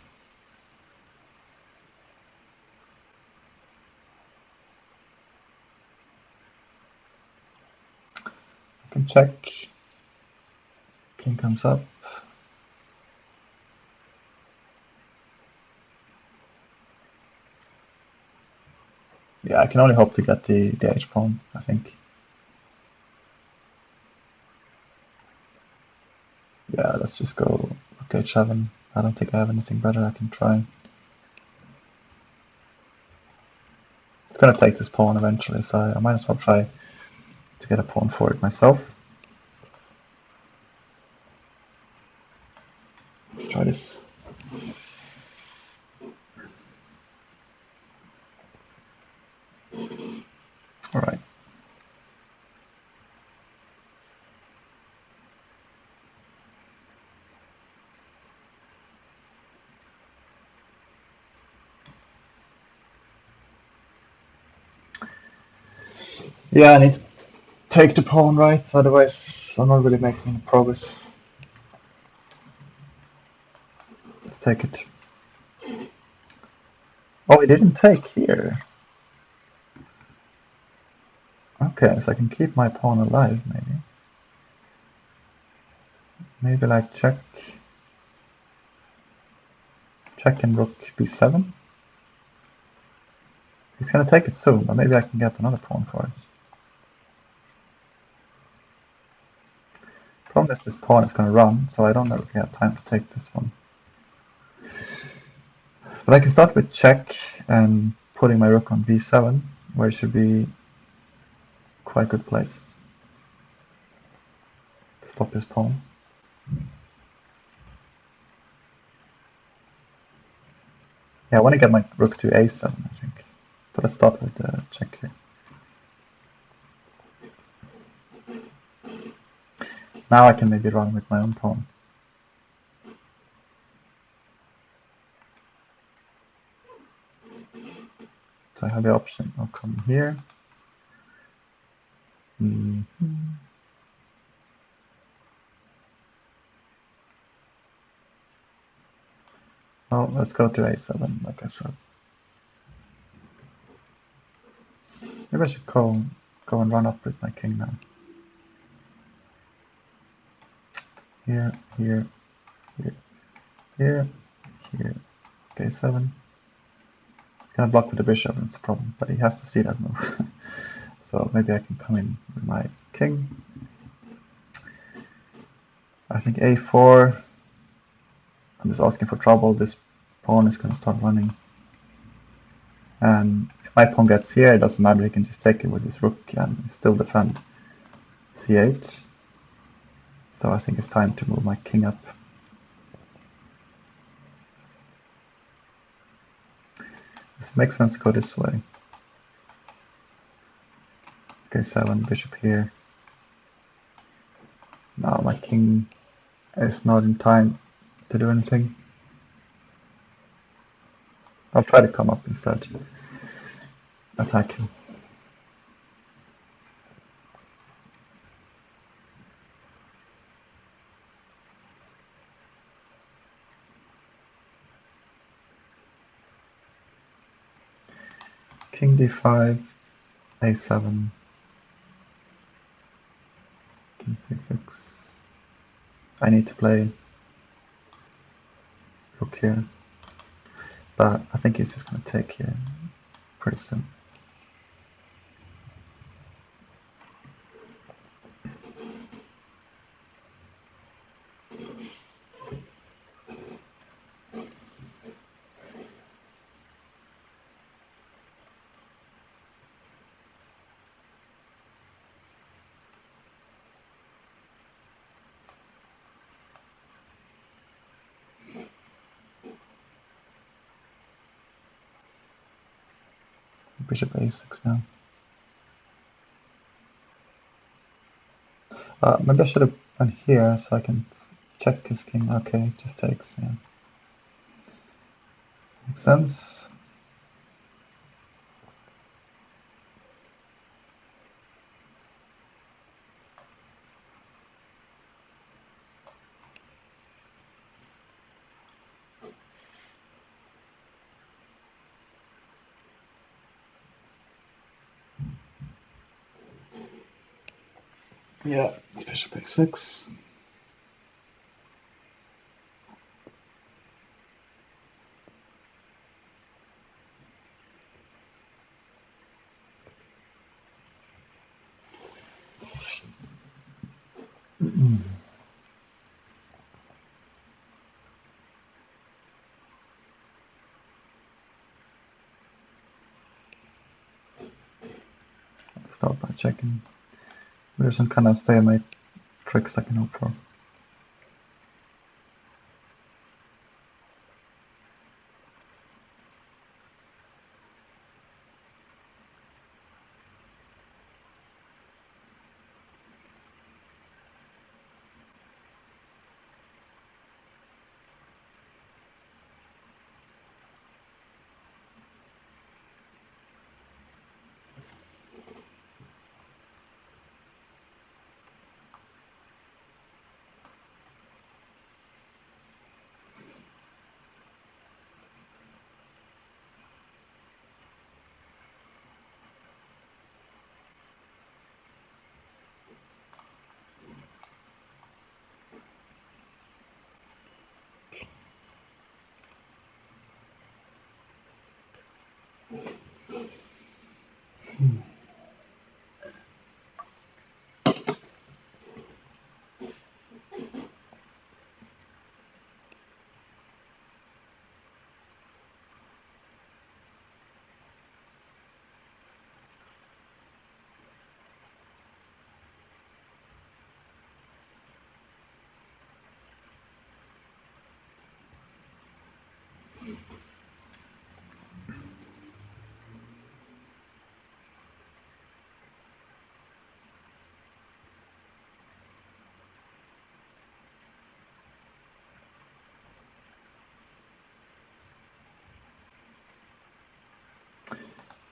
I can check. King comes up. Yeah, I can only hope to get the h pawn, I think. Yeah, let's just go rook h7. I don't think I have anything better I can try. It's gonna take this pawn eventually, so I might as well try to get a pawn for it myself. Let's try this. Alright. Yeah, I need to take the pawn right, otherwise I'm not really making any progress. Let's take it. Oh, he didn't take here. Okay, so I can keep my pawn alive, maybe. Maybe like check and rook b7. He's gonna take it soon, but maybe I can get another pawn for it. Problem is this pawn is gonna run, so I don't really have time to take this one. But I can start with check and putting my rook on b7, where it should be quite a good place to stop his pawn. Yeah, I want to get my rook to a7, I think. But let's start with the check here. Now I can maybe run with my own pawn. So I have the option of coming here. Well, let's go to a7, like I said. Maybe I should go and run up with my king now. Here, here, here, here, here. Okay, 7. Gonna block with the bishop, that's the problem, but he has to see that move. So maybe I can come in with my king. I think a4. I'm just asking for trouble. This pawn is gonna start running. And if my pawn gets here, it doesn't matter, he can just take it with his rook and still defend c8. So I think it's time to move my king up. This makes sense to go this way. Okay, 7, bishop here. Now my king is not in time to do anything. I'll try to come up instead. Attack him. King d5, a7, king c6. I need to play rook here, but I think he's just going to take here pretty soon. bishop a6 now. Maybe I should have went here so I can check his king. Okay, it just takes, yeah. Makes sense. Yeah, it's bishop a6. Start by checking. There's some kind of stalemate tricks I can hope for.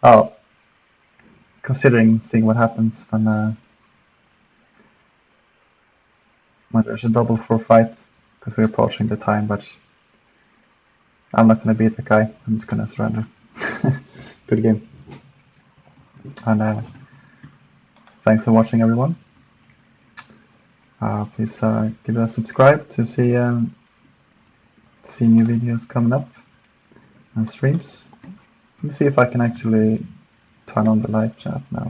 Oh, considering seeing what happens when there's a double for fight, because we're approaching the time, but I'm not going to beat the guy. I'm just going to surrender. Good game. And thanks for watching, everyone. Please give it a subscribe to see new videos coming up and streams. Let me see if I can actually turn on the live chat now.